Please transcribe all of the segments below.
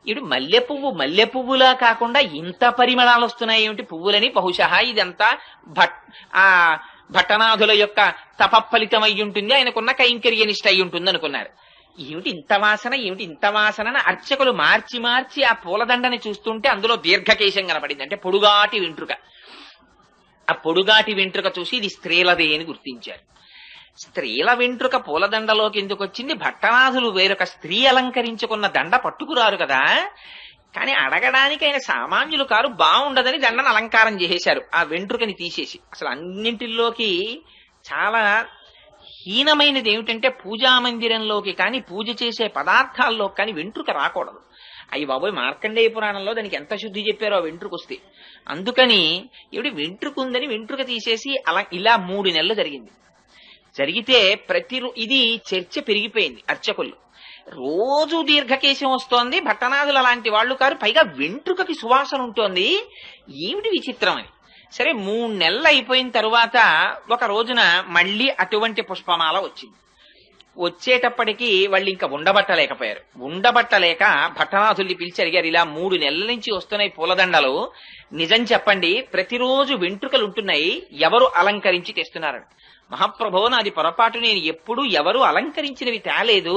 ఇటు మల్లె పువ్వులా కాకుండా ఇంత పరిమళాలు వస్తున్నాయి ఏమిటి పువ్వులని, బహుశా ఇదంతా ఆ భట్టనాథుల యొక్క తపఫలితం అయి ఉంటుంది, ఆయనకున్న కైంకర్యనిష్ట అయి ఉంటుంది అనుకున్నారు. ఏమిటి ఇంత వాసన అర్చకులు మార్చి మార్చి ఆ పూలదండని చూస్తుంటే అందులో దీర్ఘకేశం కనపడింది, అంటే పొడుగాటి వెంట్రుక. ఆ పొడుగాటి వెంట్రుక చూసి ఇది స్త్రీలదే అని గుర్తించారు. స్త్రీల వెంట్రుక పూలదండలోకి ఎందుకు వచ్చింది? భట్టనాథులు వేరొక స్త్రీ అలంకరించుకున్న దండ పట్టుకురారు కదా. కానీ అడగడానికి ఆయన సామాన్యులు కారు, బాగుండదని దండను అలంకారం చేసేశారు ఆ వెంట్రుకని తీసేసి. అసలు అన్నింటిలోకి చాలా హీనమైనది ఏమిటంటే పూజా మందిరంలోకి కానీ పూజ చేసే పదార్థాల్లో కానీ వెంట్రుక రాకూడదు. అయ్యి బాబోయ్, మార్కండేయ పురాణంలో దానికి ఎంత శుద్ధి చెప్పారో ఆ వెంట్రుక వస్తే. అందుకని ఏమిటి వెంట్రుక ఉందని వెంట్రుక తీసేసి అలా ఇలా 3 నెలలు జరిగింది. జరిగితే ఇది చర్చ పెరిగిపోయింది అర్చకుల్లో. రోజు దీర్ఘకేశం వస్తోంది, భట్టనాథులు అలాంటి వాళ్ళు కారు, పైగా వెంట్రుకకి సువాసన ఉంటోంది, ఏమిటి విచిత్రం అని. సరే 3 నెలలు అయిపోయిన తరువాత ఒక రోజున మళ్ళీ అటువంటి పుష్పమాల వచ్చింది. వచ్చేటప్పటికి వాళ్ళు ఇంకా ఉండబట్టలేకపోయారు. ఉండబట్టలేక భట్టనాథుల్ని పిలిచి అడిగారు, ఇలా 3 నెలల నుంచి వస్తున్నాయి పూలదండలు, నిజం చెప్పండి, ప్రతిరోజు వెంట్రుకలు ఉంటున్నాయి, ఎవరు అలంకరించి తెస్తున్నారని. మహాప్రభో, నాది పొరపాటు, నేను ఎప్పుడూ ఎవరు అలంకరించినవి తేలేదు,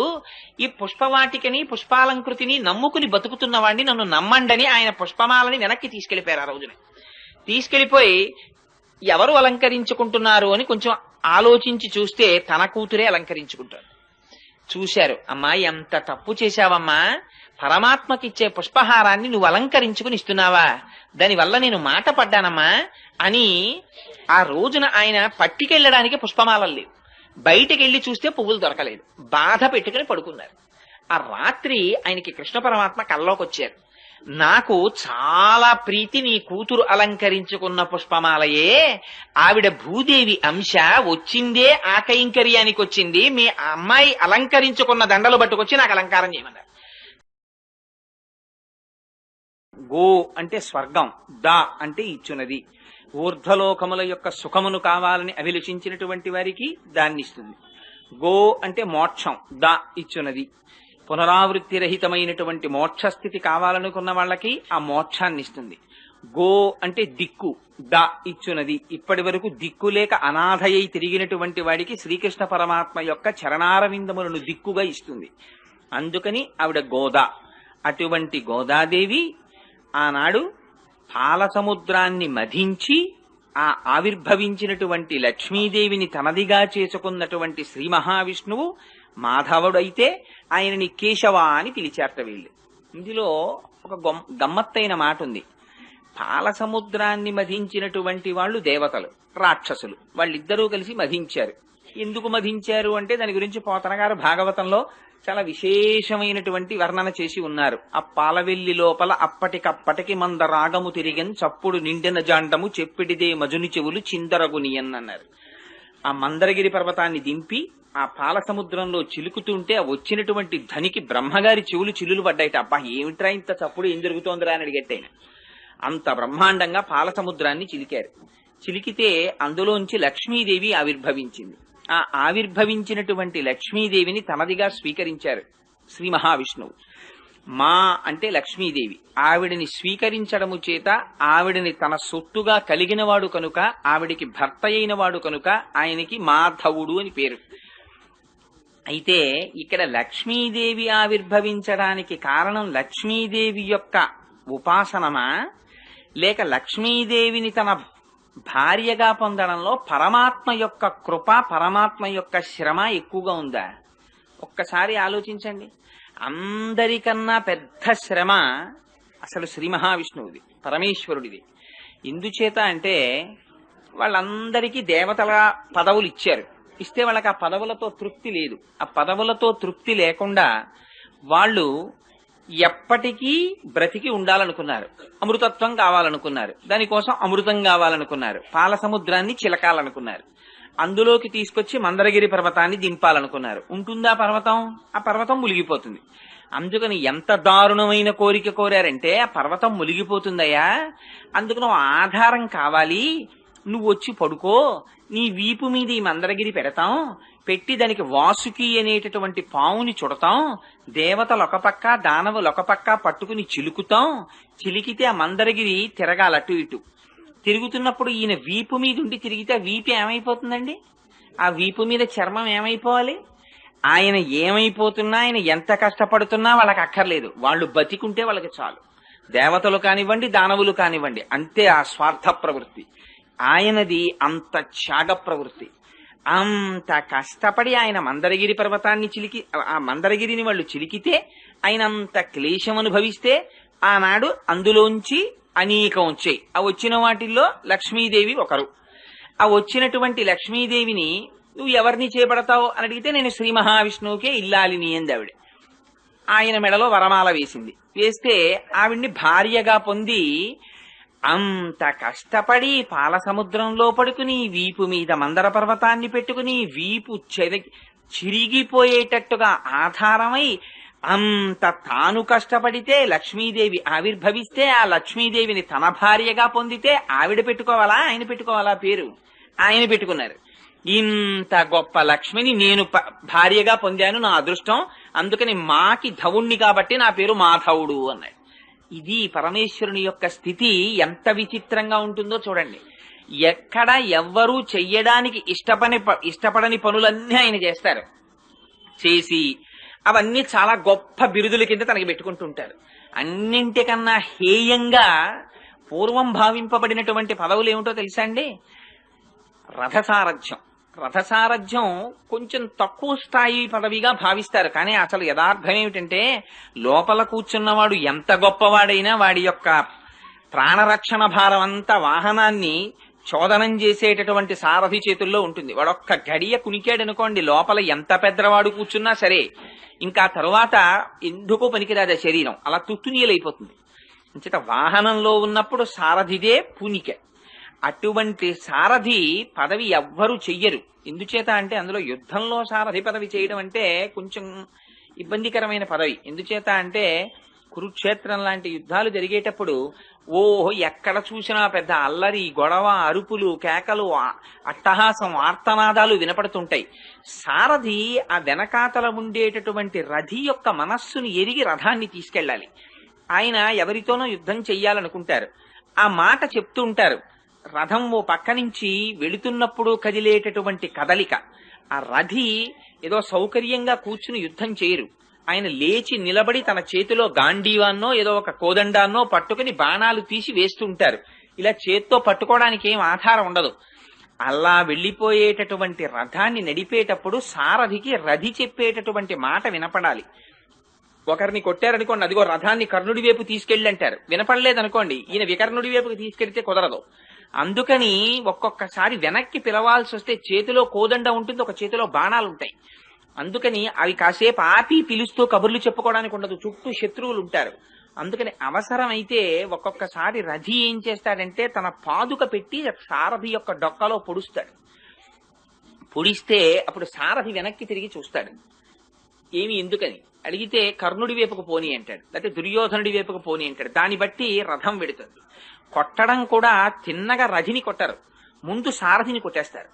ఈ పుష్పవాటికని పుష్పాలంకృతిని నమ్ముకుని బతుకుతున్న వాడిని నన్ను నమ్మండని ఆయన పుష్పమాలని వెనక్కి తీసుకెళ్లిపోయారు. ఆ రోజున తీసుకెళ్లిపోయి ఎవరు అలంకరించుకుంటున్నారు అని కొంచెం ఆలోచించి చూస్తే తన కూతురే అలంకరించుకుంటారు. చూశారు, అమ్మా ఎంత తప్పు చేశావమ్మా, పరమాత్మకిచ్చే పుష్పహారాన్ని నువ్వు అలంకరించుకుని ఇస్తున్నావా, దానివల్ల నేను మాట పడ్డానమ్మా అని. ఆ రోజున ఆయన పట్టికెళ్ళడానికి పుష్పమాలలు లేవు, బయటకెళ్లి చూస్తే పువ్వులు దొరకలేదు, బాధ పెట్టుకుని పడుకున్నారు. ఆ రాత్రి ఆయనకి కృష్ణ పరమాత్మ కల్లోకి వచ్చారు. నాకు చాలా ప్రీతి నీ కూతురు అలంకరించుకున్న పుష్పమాలయే, ఆవిడ భూదేవి అంశ, వచ్చిందే ఆ కైంకర్యానికి వచ్చింది, మీ అమ్మాయి అలంకరించుకున్న దండలు పట్టుకొచ్చి నాకు అలంకారం చేయమన్నారు. గో అంటే స్వర్గం, దా అంటే ఇచ్చున్నది, ఊర్ధ్వలోకముల యొక్క సుఖమును కావాలని అభిలషించినటువంటి వారికి దాన్ని ఇస్తుంది. గో అంటే మోక్షం, దా ఇచ్చున్నది, పునరావృత్తి రహితమైనటువంటి మోక్షస్థితి కావాలనుకున్న వాళ్ళకి ఆ మోక్షాన్ని ఇస్తుంది. గో అంటే దిక్కు, దా ఇచ్చున్నది, ఇప్పటి వరకు దిక్కు లేక అనాథయై తిరిగినటువంటి వాడికి శ్రీకృష్ణ పరమాత్మ యొక్క చరణారవిందములను దిక్కుగా ఇస్తుంది. అందుకని ఆవిడ గోదా. అటువంటి గోదాదేవి ఆనాడు పాలసముద్రాన్ని మధించి ఆ ఆవిర్భవించినటువంటి లక్ష్మీదేవిని తనదిగా చేసుకున్నటువంటి శ్రీ మహావిష్ణువు మాధవుడైతే ఆయనని కేశవ అని పిలిచారట వీళ్ళు. ఇందులో ఒక గమ్మత్తైన మాట ఉంది. పాలసముద్రాన్ని మధించినటువంటి వాళ్ళు దేవతలు, రాక్షసులు, వాళ్ళిద్దరూ కలిసి మధించారు. ఎందుకు మధించారు అంటే దాని గురించి పోతన గారు భాగవతంలో చాలా విశేషమైనటువంటి వర్ణన చేసి ఉన్నారు. ఆ పాలవెల్లి లోపల అప్పటికప్పటికి మంద రాగము తిరిగన్ చప్పుడు నిండిన జాండము చెప్పిడిదే మజుని చెవులు చిందరగునియన్ అన్నారు. ఆ మందరగిరి పర్వతాన్ని దింపి ఆ పాల సముద్రంలో చిలుకుతుంటే వచ్చినటువంటి ధనికి బ్రహ్మగారి చెవులు చిల్లులు పడ్డాయిట. అబ్బా, ఏమిట్రా ఇంత చప్పుడు, ఏం జరుగుతోందిరా అని అడిగట్టయిన. అంత బ్రహ్మాండంగా పాల సముద్రాన్ని చిలికారు. చిలికితే అందులోంచి లక్ష్మీదేవి ఆవిర్భవించింది. ఆ ఆవిర్భవించినటువంటి లక్ష్మీదేవిని తనదిగా స్వీకరించారు శ్రీ మహావిష్ణువు. మా అంటే లక్ష్మీదేవి, ఆవిడని స్వీకరించడము చేత ఆవిడని తన సొత్తుగా కలిగినవాడు కనుక, ఆవిడికి భర్త అయిన వాడు కనుక ఆయనకి మాధవుడు అని పేరు. అయితే ఇక్కడ లక్ష్మీదేవి ఆవిర్భవించడానికి కారణం లక్ష్మీదేవి యొక్క ఉపాసనమా, లేక లక్ష్మీదేవిని తన భార్యగా పొందడంలో పరమాత్మ యొక్క కృప, పరమాత్మ యొక్క శ్రమ ఎక్కువగా ఉందా? ఒక్కసారి ఆలోచించండి. అందరికన్నా పెద్ద శ్రమ అసలు శ్రీ మహావిష్ణువుది, పరమేశ్వరుడిది. ఎందుచేత అంటే వాళ్ళందరికీ దేవతల పదవులు ఇచ్చారు. ఇస్తే వాళ్ళకి ఆ పదవులతో తృప్తి లేదు. ఆ పదవులతో తృప్తి లేకుండా వాళ్ళు ఎప్పటికీ బ్రతికి ఉండాలనుకున్నారు. అమృతత్వం కావాలనుకున్నారు. దానికోసం అమృతం కావాలనుకున్నారు. పాల సముద్రాన్ని చిలకాలనుకున్నారు. అందులోకి తీసుకొచ్చి మందరగిరి పర్వతాన్ని దింపాలనుకున్నారు. ఉంటుందా పర్వతం? ఆ పర్వతం మునిగిపోతుంది. అందుకని ఎంత దారుణమైన కోరిక కోరారంటే ఆ పర్వతం మునిగిపోతుందయ్యా, అందుకు నువ్వు ఆధారం కావాలి, నువ్వు వచ్చి పడుకో, నీ వీపు మీద ఈ మందరగిరి పెడతాం, పెట్టి దానికి వాసుకి అనేటటువంటి పావుని చుడతాం, దేవతలు ఒక పక్క దానవులు ఒక పక్క పట్టుకుని చిలుకుతాం. చిలికితే ఆ మందరగిరి తిరగాలి అటు ఇటు. తిరుగుతున్నప్పుడు ఈయన వీపు మీద ఉండి తిరిగితే ఆ వీపు ఏమైపోతుందండి? ఆ వీపు మీద చర్మం ఏమైపోవాలి? ఆయన ఏమైపోతున్నా, ఆయన ఎంత కష్టపడుతున్నా వాళ్ళకి అక్కర్లేదు. వాళ్ళు బతికుంటే వాళ్ళకి చాలు. దేవతలు కానివ్వండి, దానవులు కానివ్వండి, అంతే ఆ స్వార్థ ప్రవృత్తి. ఆయనది అంత త్యాగ ప్రవృత్తి. అంత కష్టపడి ఆయన మందరగిరి పర్వతాన్ని చిలికి, ఆ మందరగిరిని వాళ్ళు చిలికితే ఆయన అంత క్లేశం అనుభవిస్తే ఆనాడు అందులోంచి అనేకం వచ్చాయి. ఆ వచ్చిన వాటిల్లో లక్ష్మీదేవి ఒకరు. ఆ వచ్చినటువంటి లక్ష్మీదేవిని నువ్వు ఎవరిని చేపడతావు అని అడిగితే నేను శ్రీ మహావిష్ణువుకే ఇల్లాలిని అంది ఆవిడ. ఆయన మెడలో వరమాల వేసింది. వేస్తే ఆవిడ్ని భార్యగా పొంది అంత కష్టపడి పాల సముద్రంలో పడుకుని వీపు మీద మందర పర్వతాన్ని పెట్టుకుని వీపు చిరిగిపోయేటట్టుగా ఆధారమై అంత తాను కష్టపడితే లక్ష్మీదేవి ఆవిర్భవిస్తే ఆ లక్ష్మీదేవిని తన భార్యగా పొందితే ఆవిడ పెట్టుకోవాలా ఆయన పెట్టుకోవాలా పేరు? ఆయన పెట్టుకున్నారు. ఇంత గొప్ప లక్ష్మిని నేను భార్యగా పొందాను, నా అదృష్టం, అందుకని మాకి ధవుణ్ణి కాబట్టి నా పేరు మాధవుడు అన్నాడు. ఇది పరమేశ్వరుని యొక్క స్థితి ఎంత విచిత్రంగా ఉంటుందో చూడండి. ఎక్కడ ఎవ్వరూ చెయ్యడానికి ఇష్టపడని పనులన్నీ ఆయన చేస్తారు. చేసి అవన్నీ చాలా గొప్ప బిరుదుల కింద తనకి పెట్టుకుంటుంటారు. అన్నింటికన్నా హేయంగా పూర్వం భావింపబడినటువంటి పదవులు ఏమిటో తెలుసా అండి? రథసారథ్యం. రథసారథ్యం కొంచెం తక్కువ స్థాయి పదవిగా భావిస్తారు. కానీ అసలు యథార్థం ఏమిటంటే లోపల కూర్చున్నవాడు ఎంత గొప్పవాడైనా వాడి యొక్క ప్రాణరక్షణ భారం అంతా వాహనాన్ని చోదనం చేసేటటువంటి సారథి చేతుల్లో ఉంటుంది. వాడొక్క గడియ కునికాడనుకోండి, లోపల ఎంత పెద్దవాడు కూర్చున్నా సరే ఇంకా తరువాత ఎందుకో పనికిరాదు శరీరం, అలా తుత్తునీయలైపోతుంది. అంచేత వాహనంలో ఉన్నప్పుడు సారథిదే పూనిక. అటువంటి సారథి పదవి ఎవ్వరూ చెయ్యరు. ఎందుచేత అంటే అందులో యుద్ధంలో సారథి పదవి చేయడం అంటే కొంచెం ఇబ్బందికరమైన పదవి. ఎందుచేత అంటే కురుక్షేత్రం లాంటి యుద్ధాలు జరిగేటప్పుడు ఎక్కడ చూసినా పెద్ద అల్లరి, గొడవ, అరుపులు, కేకలు, అట్టహాసం, ఆర్తనాదాలు వినపడుతుంటాయి. సారథి ఆ వెనకాతల ఉండేటటువంటి రథి యొక్క మనస్సుని ఎరిగి రథాన్ని తీసుకెళ్ళాలి. ఆయన ఎవరితోనో యుద్ధం చెయ్యాలనుకుంటారు, ఆ మాట చెప్తూ ఉంటారు. రథం ఓ పక్క నుంచి వెళుతున్నప్పుడు కదిలేటటువంటి కదలిక, ఆ రథి ఏదో సౌకర్యంగా కూర్చుని యుద్ధం చేయరు. ఆయన లేచి నిలబడి తన చేతిలో గాంధీవాన్నో ఏదో ఒక కోదండాన్నో పట్టుకుని బాణాలు తీసి వేస్తూ ఉంటారు. ఇలా చేత్తో పట్టుకోవడానికి ఏం ఆధారం ఉండదు. అలా వెళ్లిపోయేటటువంటి రథాన్ని నడిపేటప్పుడు సారథికి రథి చెప్పేటటువంటి మాట వినపడాలి. ఒకరిని కొట్టారనుకోండి, అదిగో రథాన్ని కర్ణుడి వైపు తీసుకెళ్ళి అంటారు. వినపడలేదనుకోండి, ఈయన వికర్ణుడి వైపుకి తీసుకెళ్తే కుదరదు. అందుకని ఒక్కొక్కసారి వెనక్కి పిలవాల్సి వస్తే చేతిలో కోదండ ఉంటుంది, ఒక చేతిలో బాణాలు ఉంటాయి. అందుకని అవి కాసేపు ఆపి పిలుస్తూ కబుర్లు చెప్పుకోవడానికి ఉండదు, చుట్టూ శత్రువులు ఉంటారు. అందుకని అవసరమైతే ఒక్కొక్కసారి రథి ఏం చేస్తాడంటే తన పాదుక పెట్టి సారథి యొక్క డొక్కలో పొడుస్తాడు. పొడిస్తే అప్పుడు సారథి వెనక్కి తిరిగి చూస్తాడు. ఏమి ఎందుకని అడిగితే కర్ణుడి వైపుకు పోని అంటాడు, లేకపోతే దుర్యోధనుడి వైపుకు పోని అంటాడు. దాన్ని బట్టి రథం వెడుతుంది. కొట్టడం కూడా తిన్నగా రథిని కొట్టరు, ముందు సారథిని కొట్టేస్తారు.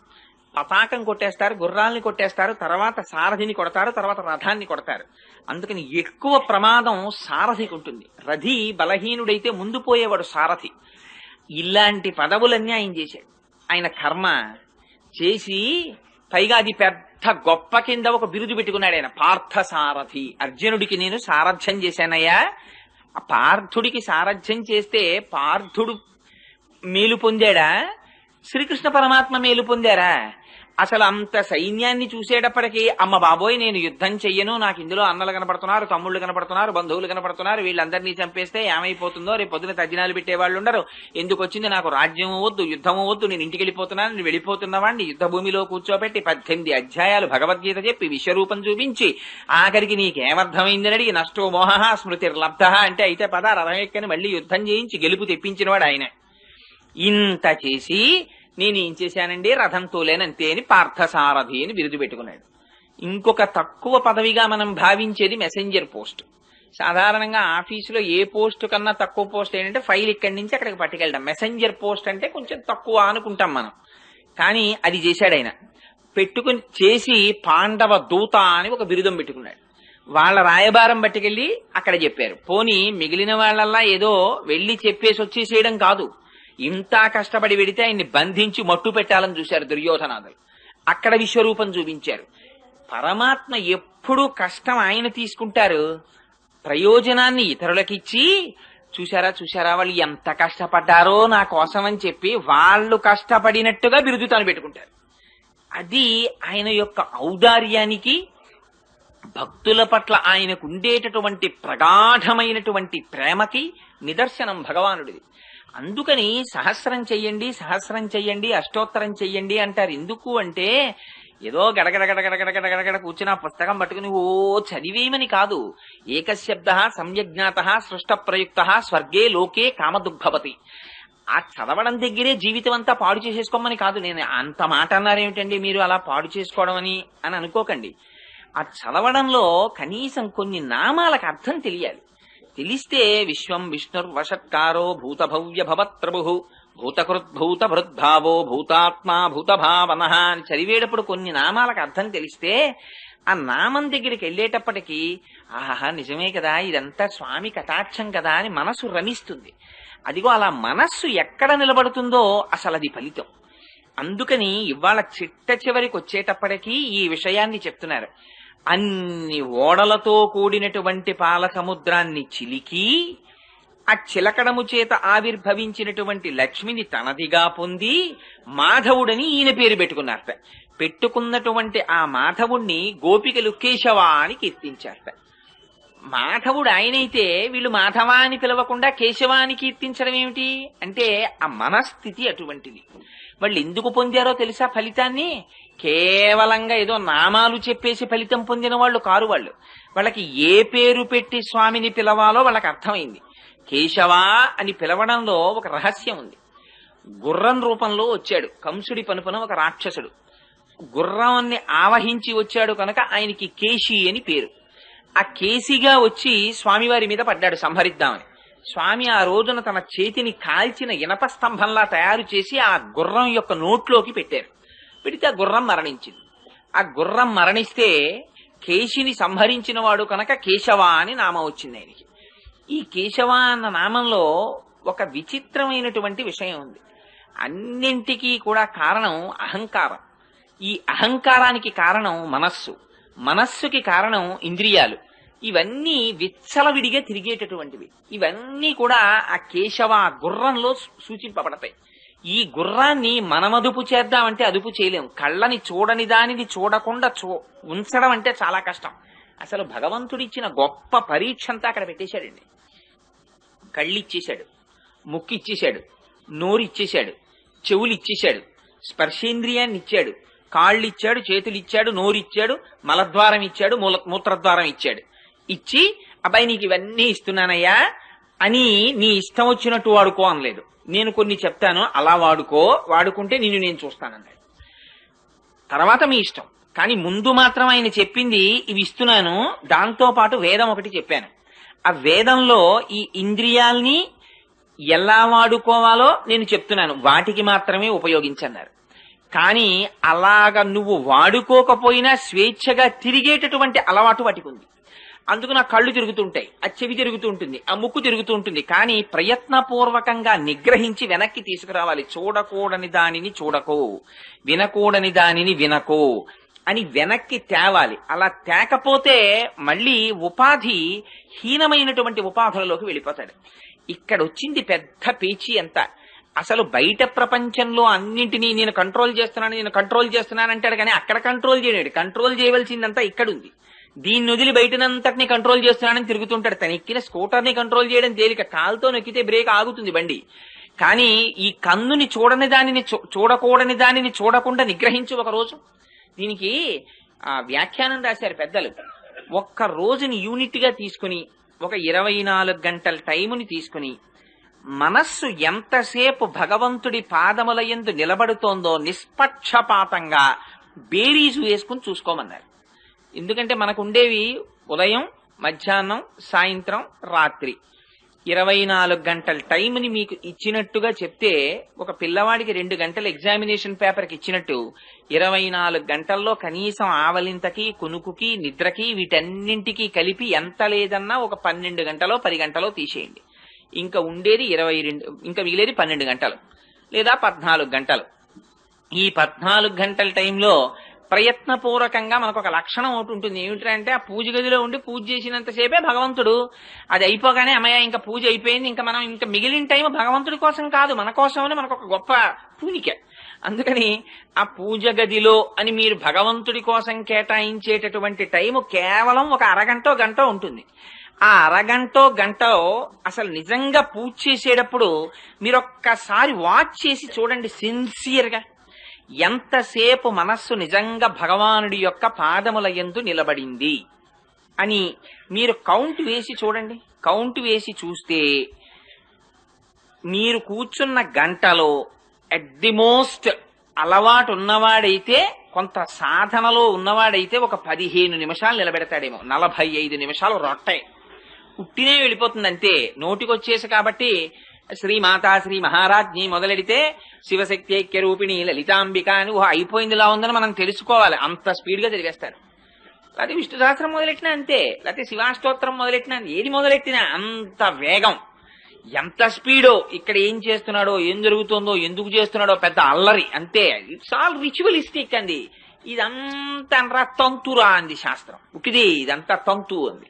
పతాకం కొట్టేస్తారు, గుర్రాల్ని కొట్టేస్తారు, తర్వాత సారథిని కొడతారు, తర్వాత రథాన్ని కొడతారు. అందుకని ఎక్కువ ప్రమాదం సారథికి ఉంటుంది. రథి బలహీనుడైతే ముందు పోయేవాడు సారథి. ఇలాంటి పదవులన్నీ ఆయన చేశాడు. ఆయన కర్మ చేసి పైగా అది పెద్ద గొప్ప కింద ఒక బిరుదు పెట్టుకున్నాడు ఆయన, పార్థ సారథి. అర్జునుడికి నేను సారథ్యం చేశానయ్యా. పార్థుడికి సారథ్యం చేస్తే పార్థుడు మేలు పొందాడా, శ్రీకృష్ణ పరమాత్మ మేలు పొందారా? అసలు అంత సైన్యాన్ని చూసేటప్పటికీ అమ్మ బాబోయ్ నేను యుద్ధం చెయ్యను, నాకు ఇందులో అన్నలు కనపడుతున్నారు, తమ్ముళ్ళు కనపడుతున్నారు, బంధువులు కనపడుతున్నారు, వీళ్ళందరినీ చంపేస్తే ఏమైపోతుందో, రేపు పొద్దున తజ్జనాలు పెట్టేవాళ్ళు ఉండరు, ఎందుకు వచ్చింది నాకు రాజ్యం వద్దు, యుద్ధము వద్దు, నేను ఇంటికి వెళ్ళిపోతున్నాను, నేను వెళ్ళిపోతున్నవాడిని యుద్ధ భూమిలో కూర్చోబెట్టి 18 అధ్యాయాలు భగవద్గీత చెప్పి విశ్వరూపం చూపించి ఆఖరికి నీకేమర్థమైందని అడిగి నష్టో మోహ స్మృతిర్లబ్ధ అంటే అయితే రథం ఎక్కని మళ్ళీ యుద్ధం చేయించి గెలుపు తెప్పించినవాడు ఆయన. ఇంత చేసి నేనేం చేశానండి, రథం తోలేనంతే అని పార్థసారథి అని బిరుదు పెట్టుకున్నాడు. ఇంకొక తక్కువ పదవిగా మనం భావించేది మెసెంజర్ పోస్ట్. సాధారణంగా ఆఫీసులో ఏ పోస్ట్ కన్నా తక్కువ పోస్ట్ ఏంటంటే ఫైల్ ఇక్కడి నుంచి అక్కడికి పట్టుకెళ్ళడం. మెసెంజర్ పోస్ట్ అంటే కొంచెం తక్కువ అనుకుంటాం మనం, కానీ అది చేశాడు ఆయన. పెట్టుకుని చేసి పాండవ దూత అని ఒక బిరుదం పెట్టుకున్నాడు. వాళ్ళ రాయబారం పట్టుకెళ్ళి అక్కడ చెప్పారు. పోని మిగిలిన వాళ్ళల్లా ఏదో వెళ్లి చెప్పేసి వచ్చేసేయడం కాదు. ఇంత కష్టపడి వెడితే ఆయన్ని బంధించి మట్టు పెట్టాలని చూశారు దుర్యోధనాదులు. అక్కడ విశ్వరూపం చూపించారు. పరమాత్మ ఎప్పుడూ కష్టం ఆయన తీసుకుంటారు, ప్రయోజనాన్ని ఇతరులకిచ్చి చూశారా చూశారా వాళ్ళు ఎంత కష్టపడ్డారో నా కోసం అని చెప్పి వాళ్ళు కష్టపడినట్టుగా బిరుదు తాను పెట్టుకుంటారు. అది ఆయన యొక్క ఔదార్యానికి, భక్తుల పట్ల ఆయనకు ఉండేటటువంటి ప్రగాఢమైనటువంటి ప్రేమకి నిదర్శనం భగవానుడిది. అందుకని సహస్రం చెయ్యండి, అష్టోత్తరం చెయ్యండి అంటారు. ఎందుకు అంటే ఏదో గడగడ కూర్చుని ఆ పుస్తకం పట్టుకుని ఓ చదివేమని కాదు. ఏకశబ్ద సమ్యజ్ఞాత సృష్ట ప్రయుక్త స్వర్గే లోకే కామదుగ్భవతి. ఆ చదవడం దగ్గరే జీవితం అంతా పాడు చేసేసుకోమని కాదు. నేను అంత మాట అన్నారేమిటండి మీరు అలా పాడు చేసుకోవడం అని అనుకోకండి. ఆ చదవడంలో కనీసం కొన్ని నామాలకు అర్థం తెలియాలి. తెలిస్తే విశ్వం విష్ణుర్వషత్కారో భూతభవ్య భవత్ప్రభు భూతకృద్భూత భృద్భావో భూతాత్మా భూతభావన అని చదివేటప్పుడు కొన్ని నామాలకు అర్థం తెలిస్తే ఆ నామం దగ్గరికి వెళ్ళేటప్పటికీ ఆహా నిజమే కదా, ఇదంతా స్వామి కటాక్షం కదా అని మనసు రమిస్తుంది. అదిగో అలా మనస్సు ఎక్కడ నిలబడుతుందో అసలు అది ఫలితం. అందుకని ఇవాళ చిట్ట చివరికి వచ్చేటప్పటికీ ఈ విషయాన్ని చెప్తున్నారు. అన్ని ఓడలతో కూడినటువంటి పాల సముద్రాన్ని చిలికి ఆ చిలకడము చేత ఆవిర్భవించినటువంటి లక్ష్మిని తనదిగా పొంది మాధవుడని ఈయన పేరు పెట్టుకున్నారట. పెట్టుకున్నటువంటి ఆ మాధవుణ్ణి గోపికలు కేశవ అని కీర్తించారట. మాధవుడు ఆయనైతే వీళ్ళు మాధవ అని పిలవకుండా కేశవ అని కీర్తించడం ఏమిటి అంటే ఆ మనస్థితి అటువంటిది. వాళ్ళు ఎందుకు పొందారో తెలుసా ఫలితాన్ని? కేవలంగా ఏదో నామాలు చెప్పేసి ఫలితం పొందిన వాళ్ళు కారు వాళ్ళు. వాళ్ళకి ఏ పేరు పెట్టి స్వామిని పిలవాలో వాళ్ళకి అర్థమైంది. కేశవ అని పిలవడంలో ఒక రహస్యం ఉంది. గుర్రం రూపంలో వచ్చాడు కంసుడి పనుపున ఒక రాక్షసుడు. గుర్రాన్ని ఆవహించి వచ్చాడు కనుక ఆయనకి కేశి అని పేరు. ఆ కేసిగా వచ్చి స్వామివారి మీద పడ్డాడు సంహరిద్దామని. స్వామి ఆ రోజున తన చేతిని కాల్చిన ఇనప స్తంభంలా తయారు చేసి ఆ గుర్రం యొక్క నోట్లోకి పెట్టారు. పెడితే ఆ గుర్రం మరణించింది. ఆ గుర్రం మరణిస్తే కేశిని సంహరించిన వాడు కనుక కేశవ అని నామం వచ్చింది ఆయనకి. ఈ కేశవ అన్న నామంలో ఒక విచిత్రమైనటువంటి విషయం ఉంది. అన్నింటికీ కూడా కారణం అహంకారం. ఈ అహంకారానికి కారణం మనస్సు, మనస్సుకి కారణం ఇంద్రియాలు. ఇవన్నీ విచ్చలవిడిగా తిరిగేటటువంటివి. ఇవన్నీ కూడా ఆ కేశవ గుర్రంలో సూచింపబడతాయి. ఈ గుర్రాన్ని మనమదుపు చేద్దామంటే అదుపు చేయలేం. కళ్ళని చూడని దానిని చూడకుండా ఉంచడం అంటే చాలా కష్టం. అసలు భగవంతుడిచ్చిన గొప్ప పరీక్ష అంతా అక్కడ పెట్టేశాడండి. కళ్ళు ఇచ్చేశాడు, ముక్కు ఇచ్చేశాడు, నోరు ఇచ్చేశాడు, చెవులు ఇచ్చేశాడు, స్పర్శేంద్రియాన్ని ఇచ్చాడు, కాళ్ళు ఇచ్చాడు, చేతులు ఇచ్చాడు, నోరు ఇచ్చాడు, మలద్వారం ఇచ్చాడు, మూత్రద్వారం ఇచ్చాడు. ఇచ్చి అబ్బాయి నీకు ఇవన్నీ ఇస్తున్నానయ్యా అని నీ ఇష్టం వచ్చినట్టు వాడుకో అనలేదు. నేను కొన్ని చెప్తాను అలా వాడుకుంటే నిన్ను నేను చూస్తానన్నాడు. తర్వాత మీ ఇష్టం, కానీ ముందు మాత్రం ఆయన చెప్పింది ఇవి ఇస్తున్నాను. దాంతో పాటు వేదం ఒకటి చెప్పాను. ఆ వేదంలో ఈ ఇంద్రియాల్ని ఎలా వాడుకోవాలో నేను చెప్తున్నాను, వాటికి మాత్రమే ఉపయోగించన్నారు. కానీ అలాగ నువ్వు వాడుకోకపోయినా స్వేచ్ఛగా తిరిగేటటువంటి అలవాటు వాటికి ఉంది. అందుకు నా కళ్ళు తిరుగుతుంటాయి, ఆ చెవి తిరుగుతూ ఉంటుంది, ఆ ముక్కు తిరుగుతూ ఉంటుంది. కానీ ప్రయత్నపూర్వకంగా నిగ్రహించి వెనక్కి తీసుకురావాలి. చూడకూడని దానిని చూడకో, వినకూడని దానిని వినకో అని వెనక్కి తేవాలి. అలా తేకపోతే మళ్ళీ ఉపాధి హీనమైనటువంటి ఉపాధులలోకి వెళ్ళిపోతాడు. ఇక్కడ వచ్చింది పెద్ద పేచీ అంతా. అసలు బయట ప్రపంచంలో అన్నింటినీ నేను కంట్రోల్ చేస్తున్నాను అంటాడు. కానీ అక్కడ కంట్రోల్ చేయలేడు. కంట్రోల్ చేయవలసిందంతా ఇక్కడుంది. దీన్ని వదిలి బయటనంతటిని కంట్రోల్ చేస్తున్నానని తిరుగుతుంటాడు. తను ఎక్కిన స్కూటర్ని కంట్రోల్ చేయడం తేలిక, కాలుతో నొక్కితే బ్రేక్ ఆగుతుంది బండి. కానీ ఈ కన్నుని చూడకూడని దానిని చూడకుండా నిగ్రహించు ఒక రోజు. దీనికి వ్యాఖ్యానం రాశారు పెద్దలు. ఒక్క రోజుని యూనిట్ గా తీసుకుని ఒక 24 గంటల టైముని తీసుకుని మనస్సు ఎంతసేపు భగవంతుడి పాదముల యందు నిలబడుతోందో నిష్పక్షపాతంగా బేరీజు వేసుకుని చూసుకోమన్నారు. ఎందుకంటే మనకు ఉండేవి ఉదయం, మధ్యాహ్నం, సాయంత్రం, రాత్రి. 24 గంటల టైంని మీకు ఇచ్చినట్టుగా చెప్తే, ఒక పిల్లవాడికి 2 గంటల ఎగ్జామినేషన్ పేపర్కి ఇచ్చినట్టు 24 గంటల్లో కనీసం ఆవలింతకి, కునుకుకి, నిద్రకి, వీటన్నింటికి కలిపి ఎంత లేదన్నా ఒక 12 గంటలో 10 గంటలో తీసేయండి. ఇంకా ఉండేది 22, ఇంకా మిగిలేది 12 గంటలు లేదా 14 గంటలు. ఈ 14 గంటల టైంలో ప్రయత్నపూర్వకంగా మనకు ఒక లక్షణం ఒకటి ఉంటుంది. ఏమిటంటే ఆ పూజ గదిలో ఉండి పూజ చేసినంతసేపే భగవంతుడు. అది అయిపోగానే అమ్మయ్య ఇంకా పూజ అయిపోయింది, ఇంకా మనం ఇంకా మిగిలిన టైం భగవంతుడి కోసం కాదు, మన కోసమని మనకు ఒక గొప్ప పూనిక. అందుకని ఆ పూజ గదిలో అని మీరు భగవంతుడి కోసం కేటాయించేటటువంటి టైము కేవలం ఒక అరగంటో గంటో ఉంటుంది. ఆ అరగంటో గంటో అసలు నిజంగా పూజ చేసేటప్పుడు మీరు ఒక్కసారి వాచ్ చేసి చూడండి సిన్సియర్గా, ఎంతసేపు మనస్సు నిజంగా భగవానుడి యొక్క పాదముల యందు నిలబడింది అని మీరు కౌంట్ వేసి చూడండి. కౌంట్ వేసి చూస్తే మీరు కూర్చున్న గంటలో ఎట్ ది మోస్ట్ అలవాటు ఉన్నవాడైతే, కొంత సాధనలో ఉన్నవాడైతే ఒక 15 నిమిషాలు నిలబెడతాడేమో. 45 నిమిషాలు రొట్టే ఉట్టినే వెళ్ళిపోతుంది అంతే. నోటికొచ్చేసి కాబట్టి శ్రీమాతా శ్రీ మహారాజ్ని మొదలెడితే శివశక్తి ఐక్య రూపిణి లలితాంబిక అని అయిపోయిందిలా ఉందని మనం తెలుసుకోవాలి. అంత స్పీడ్ గా తిరిగేస్తారు. లేకపోతే విష్ణు సహస్రం మొదలెట్టినా అంతే, లేకపోతే శివాష్టోత్తరం మొదలెట్టినా, ఏది మొదలెట్టినా అంత వేగం, ఎంత స్పీడో. ఇక్కడ ఏం చేస్తున్నాడో, ఏం జరుగుతుందో, ఎందుకు చేస్తున్నాడో పెద్ద అల్లరి అంతే. ఇట్స్ ఆల్ రిచువలిస్టిక్ అండి. ఇదంతా తంతురా అంది శాస్త్రం. ఉకిది ఇదంతా తంతు అంది.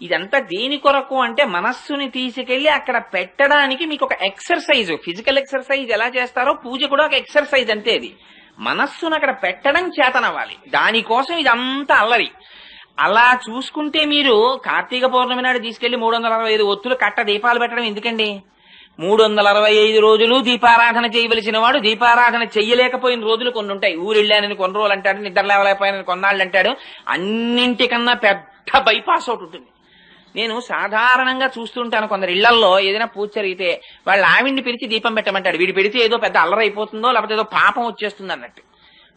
ఇదంతా దేని కొరకు అంటే మనస్సుని తీసుకెళ్లి అక్కడ పెట్టడానికి మీకు ఒక ఎక్సర్సైజ్, ఫిజికల్ ఎక్సర్సైజ్ ఎలా చేస్తారో పూజ కూడా ఒక ఎక్సర్సైజ్ అంతే. అది మనస్సును అక్కడ పెట్టడం చేతనవ్వాలి. దానికోసం ఇదంతా అల్లరి. అలా చూసుకుంటే మీరు కార్తీక పౌర్ణమి నాడు తీసుకెళ్లి 365 ఒత్తులు కట్ట దీపాలు పెట్టడం ఎందుకండి? 365 రోజులు దీపారాధన చేయవలసిన వాడు దీపారాధన చెయ్యలేకపోయిన రోజులు కొన్ని ఉంటాయి. ఊరెళ్ళానని కొన్ని రోజులు అంటాడు, నిద్ర లేవలేకపోయానని కొన్నాళ్ళు అంటాడు. అన్నింటికన్నా పెద్ద బైపాస్ ఒకటి ఉంటుంది. నేను సాధారణంగా చూస్తుంటాను కొందరు ఇళ్లల్లో ఏదైనా పూజ జరిగితే వాళ్ళ ఆవిడ్ని పిలిచి దీపం పెట్టమంటాడు. వీడు పెడితే ఏదో పెద్ద అల్లరైపోతుందో లేకపోతే ఏదో పాపం వచ్చేస్తుంది అన్నట్టు.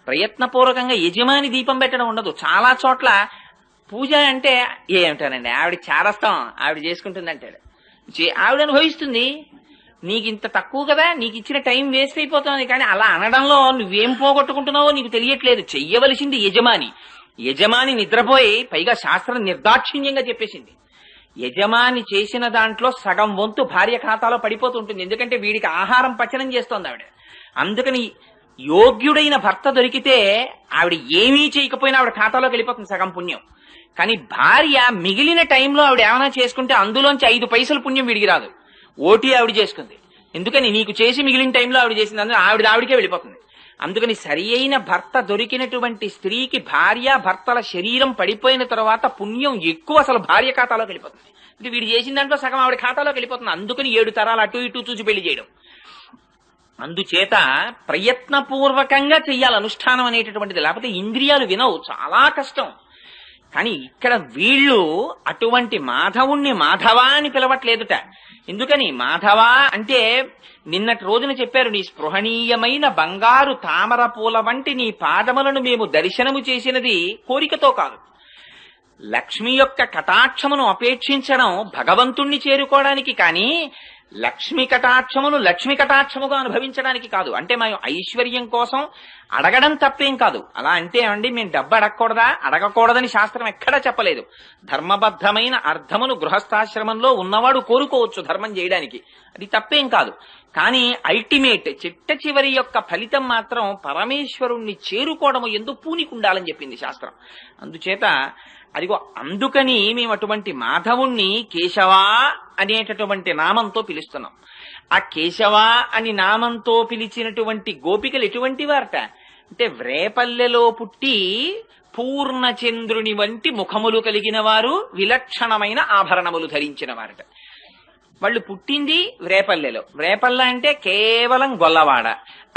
ప్రయత్నపూర్వకంగా యజమాని దీపం పెట్టడం ఉండదు. చాలా చోట్ల పూజ అంటే ఏమిటానండి ఆవిడ చారస్తాం, ఆవిడ చేసుకుంటుంది అంటాడు. ఆవిడ అనుభవిస్తుంది, నీకు ఇంత తక్కువ కదా, నీకు ఇచ్చిన టైం వేస్ట్ అయిపోతుంది. కానీ అలా అనడంలో నువ్వేం పోగొట్టుకుంటున్నావో నీకు తెలియట్లేదు. చెయ్యవలసింది యజమాని. యజమాని నిద్రపోయి, పైగా శాస్త్రం నిర్దాక్షిణ్యంగా చెప్పేసింది, యజమాని చేసిన దాంట్లో సగం వంతు భార్య ఖాతాలో పడిపోతుంటుంది. ఎందుకంటే వీడికి ఆహారం పచనం చేస్తోంది ఆవిడ. అందుకని యోగ్యుడైన భర్త దొరికితే ఆవిడ ఏమీ చేయకపోయినా ఆవిడ ఖాతాలోకి వెళ్ళిపోతుంది సగం పుణ్యం. కానీ భార్య మిగిలిన టైంలో ఆవిడ ఏమైనా చేసుకుంటే అందులోంచి 5 పైసలు పుణ్యం వీడికి రాదు. ఓటీ ఆవిడ చేసుకుంది. ఎందుకని నీకు చేసి మిగిలిన టైంలో ఆవిడ చేసింది, అందులో ఆవిడకే వెళ్ళిపోతుంది. అందుకని సరి అయిన భర్త దొరికినటువంటి స్త్రీకి భార్య భర్తల శరీరం పడిపోయిన తర్వాత పుణ్యం ఎక్కువ అసలు భార్య ఖాతాలోకి వెళ్ళిపోతుంది. అంటే వీడు చేసిన దాంట్లో సగం ఆవిడ ఖాతాలోకి వెళ్ళిపోతుంది. అందుకని 7 తరాలు అటు ఇటు చూసి పెళ్లి చేయడం. అందుచేత ప్రయత్నపూర్వకంగా చెయ్యాలి అనుష్ఠానం అనేటటువంటిది. లేకపోతే ఇంద్రియాలు వినవు, చాలా కష్టం. కానీ ఇక్కడ వీళ్ళు అటువంటి మాధవుణ్ణి మాధవా అని పిలవట్లేదుట. ఎందుకని మాధవా అంటే నిన్నటి రోజున చెప్పారు, నీ స్పృహణీయమైన బంగారు తామర పూల వంటి నీ పాదములను మేము దర్శనము చేసినది కోరికతో కాదు. లక్ష్మి యొక్క కటాక్షమును అపేక్షించడం భగవంతుణ్ణి చేరుకోవడానికి, కానీ లక్ష్మి కటాక్షమును లక్ష్మి కటాక్షముగా అనుభవించడానికి కాదు. అంటే మేము ఐశ్వర్యం కోసం అడగడం తప్పేం కాదు. అలా అంటే అండి మేము డబ్బు అడగకూడదా? అడగకూడదని శాస్త్రం ఎక్కడా చెప్పలేదు. ధర్మబద్ధమైన అర్థమును గృహస్థాశ్రమంలో ఉన్నవాడు కోరుకోవచ్చు ధర్మం చేయడానికి, అది తప్పేం కాదు. కానీ అల్టిమేట్ చిట్ట చివరి యొక్క ఫలితం మాత్రం పరమేశ్వరుణ్ణి చేరుకోవడము ఎందుకు పూనికుండాలని చెప్పింది శాస్త్రం. అందుచేత అదిగో అందుకని మేము అటువంటి మాధవుణ్ణి కేశవా అనేటటువంటి నామంతో పిలుస్తున్నాం. ఆ కేశవా అని నామంతో పిలిచినటువంటి గోపికలు ఎటువంటి వారట అంటే, వ్రేపల్లెలో పుట్టి పూర్ణచంద్రుని వంటి ముఖములు కలిగిన వారు, విలక్షణమైన ఆభరణములు ధరించిన వారట. వాళ్ళు పుట్టింది వ్రేపల్లెలో. వ్రేపల్ల అంటే కేవలం గొల్లవాడ.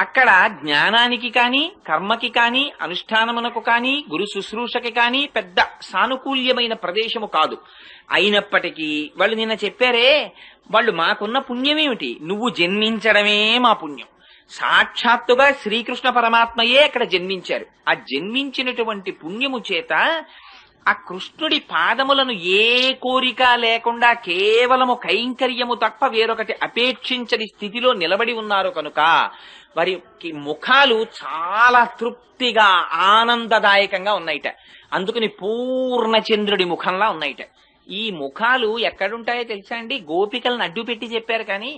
అక్కడ జ్ఞానానికి కాని, కర్మకి కాని, అనుష్ఠానమునకు కాని, గురు శుశ్రూషకి కాని పెద్ద సానుకూల్యమైన ప్రదేశము కాదు. అయినప్పటికీ వాళ్ళు నిన్న చెప్పారే, వాళ్ళు మాకున్న పుణ్యమేమిటి? నువ్వు జన్మించడమే మా పుణ్యం. సాక్షాత్తుగా శ్రీకృష్ణ పరమాత్మయే అక్కడ జన్మించారు. ఆ జన్మించినటువంటి పుణ్యము చేత ఆ కృష్ణుడి పాదములను ఏ కోరిక లేకుండా కేవలము కైంకర్యము తప్ప వేరొకటి అపేక్షించని స్థితిలో నిలబడి ఉన్నారు కనుక వారికి ముఖాలు చాలా తృప్తిగా ఆనందదాయకంగా ఉన్నాయిట. అందుకని పూర్ణచంద్రుడి ముఖంలా ఉన్నాయిట. ఈ ముఖాలు ఎక్కడుంటాయో తెలుసా అండి? గోపికలను అడ్డు పెట్టి చెప్పారు కానీ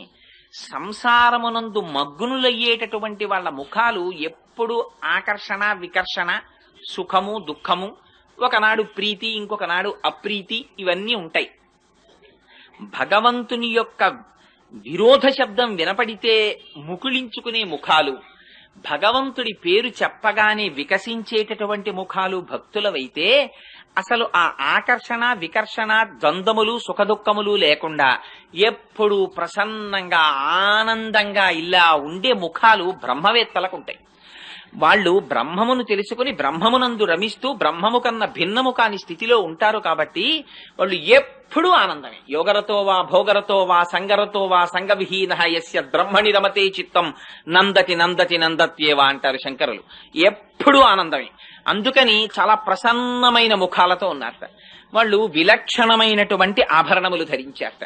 సంసారమునందు మగ్నులయ్యేటటువంటి వాళ్ళ ముఖాలు ఎప్పుడు ఆకర్షణ వికర్షణ, సుఖము దుఃఖము, ఒకనాడు ప్రీతి ఇంకొకనాడు అప్రీతి, ఇవన్నీ ఉంటాయి. భగవంతుని యొక్క విరోధ శబ్దం వినపడితే ముకుళించుకునే ముఖాలు, భగవంతుడి పేరు చెప్పగానే వికసించేటటువంటి ముఖాలు భక్తులవైతే అసలు ఆ ఆకర్షణ వికర్షణ ద్వంద్వములు సుఖదుఖములు లేకుండా ఎప్పుడూ ప్రసన్నంగా ఆనందంగా ఇలా ఉండే ముఖాలు బ్రహ్మవేత్తలకు ఉంటాయి. వాళ్ళు బ్రహ్మమును తెలుసుకుని బ్రహ్మమునందు రమిస్తూ బ్రహ్మము కన్నా భిన్నము కాని స్థితిలో ఉంటారు కాబట్టి వాళ్ళు ఎప్పుడూ ఆనందమే. యోగరతో వా భోగరతో వా సంగరతో వా సంగవిహీన యస్య బ్రహ్మణి రమతే చిత్తం నందతి నందతి నందత్యేవా అంటారు శంకరులు. ఎప్పుడూ ఆనందమే. అందుకని చాలా ప్రసన్నమైన ముఖాలతో ఉన్నారట. వాళ్ళు విలక్షణమైనటువంటి ఆభరణములు ధరించారట.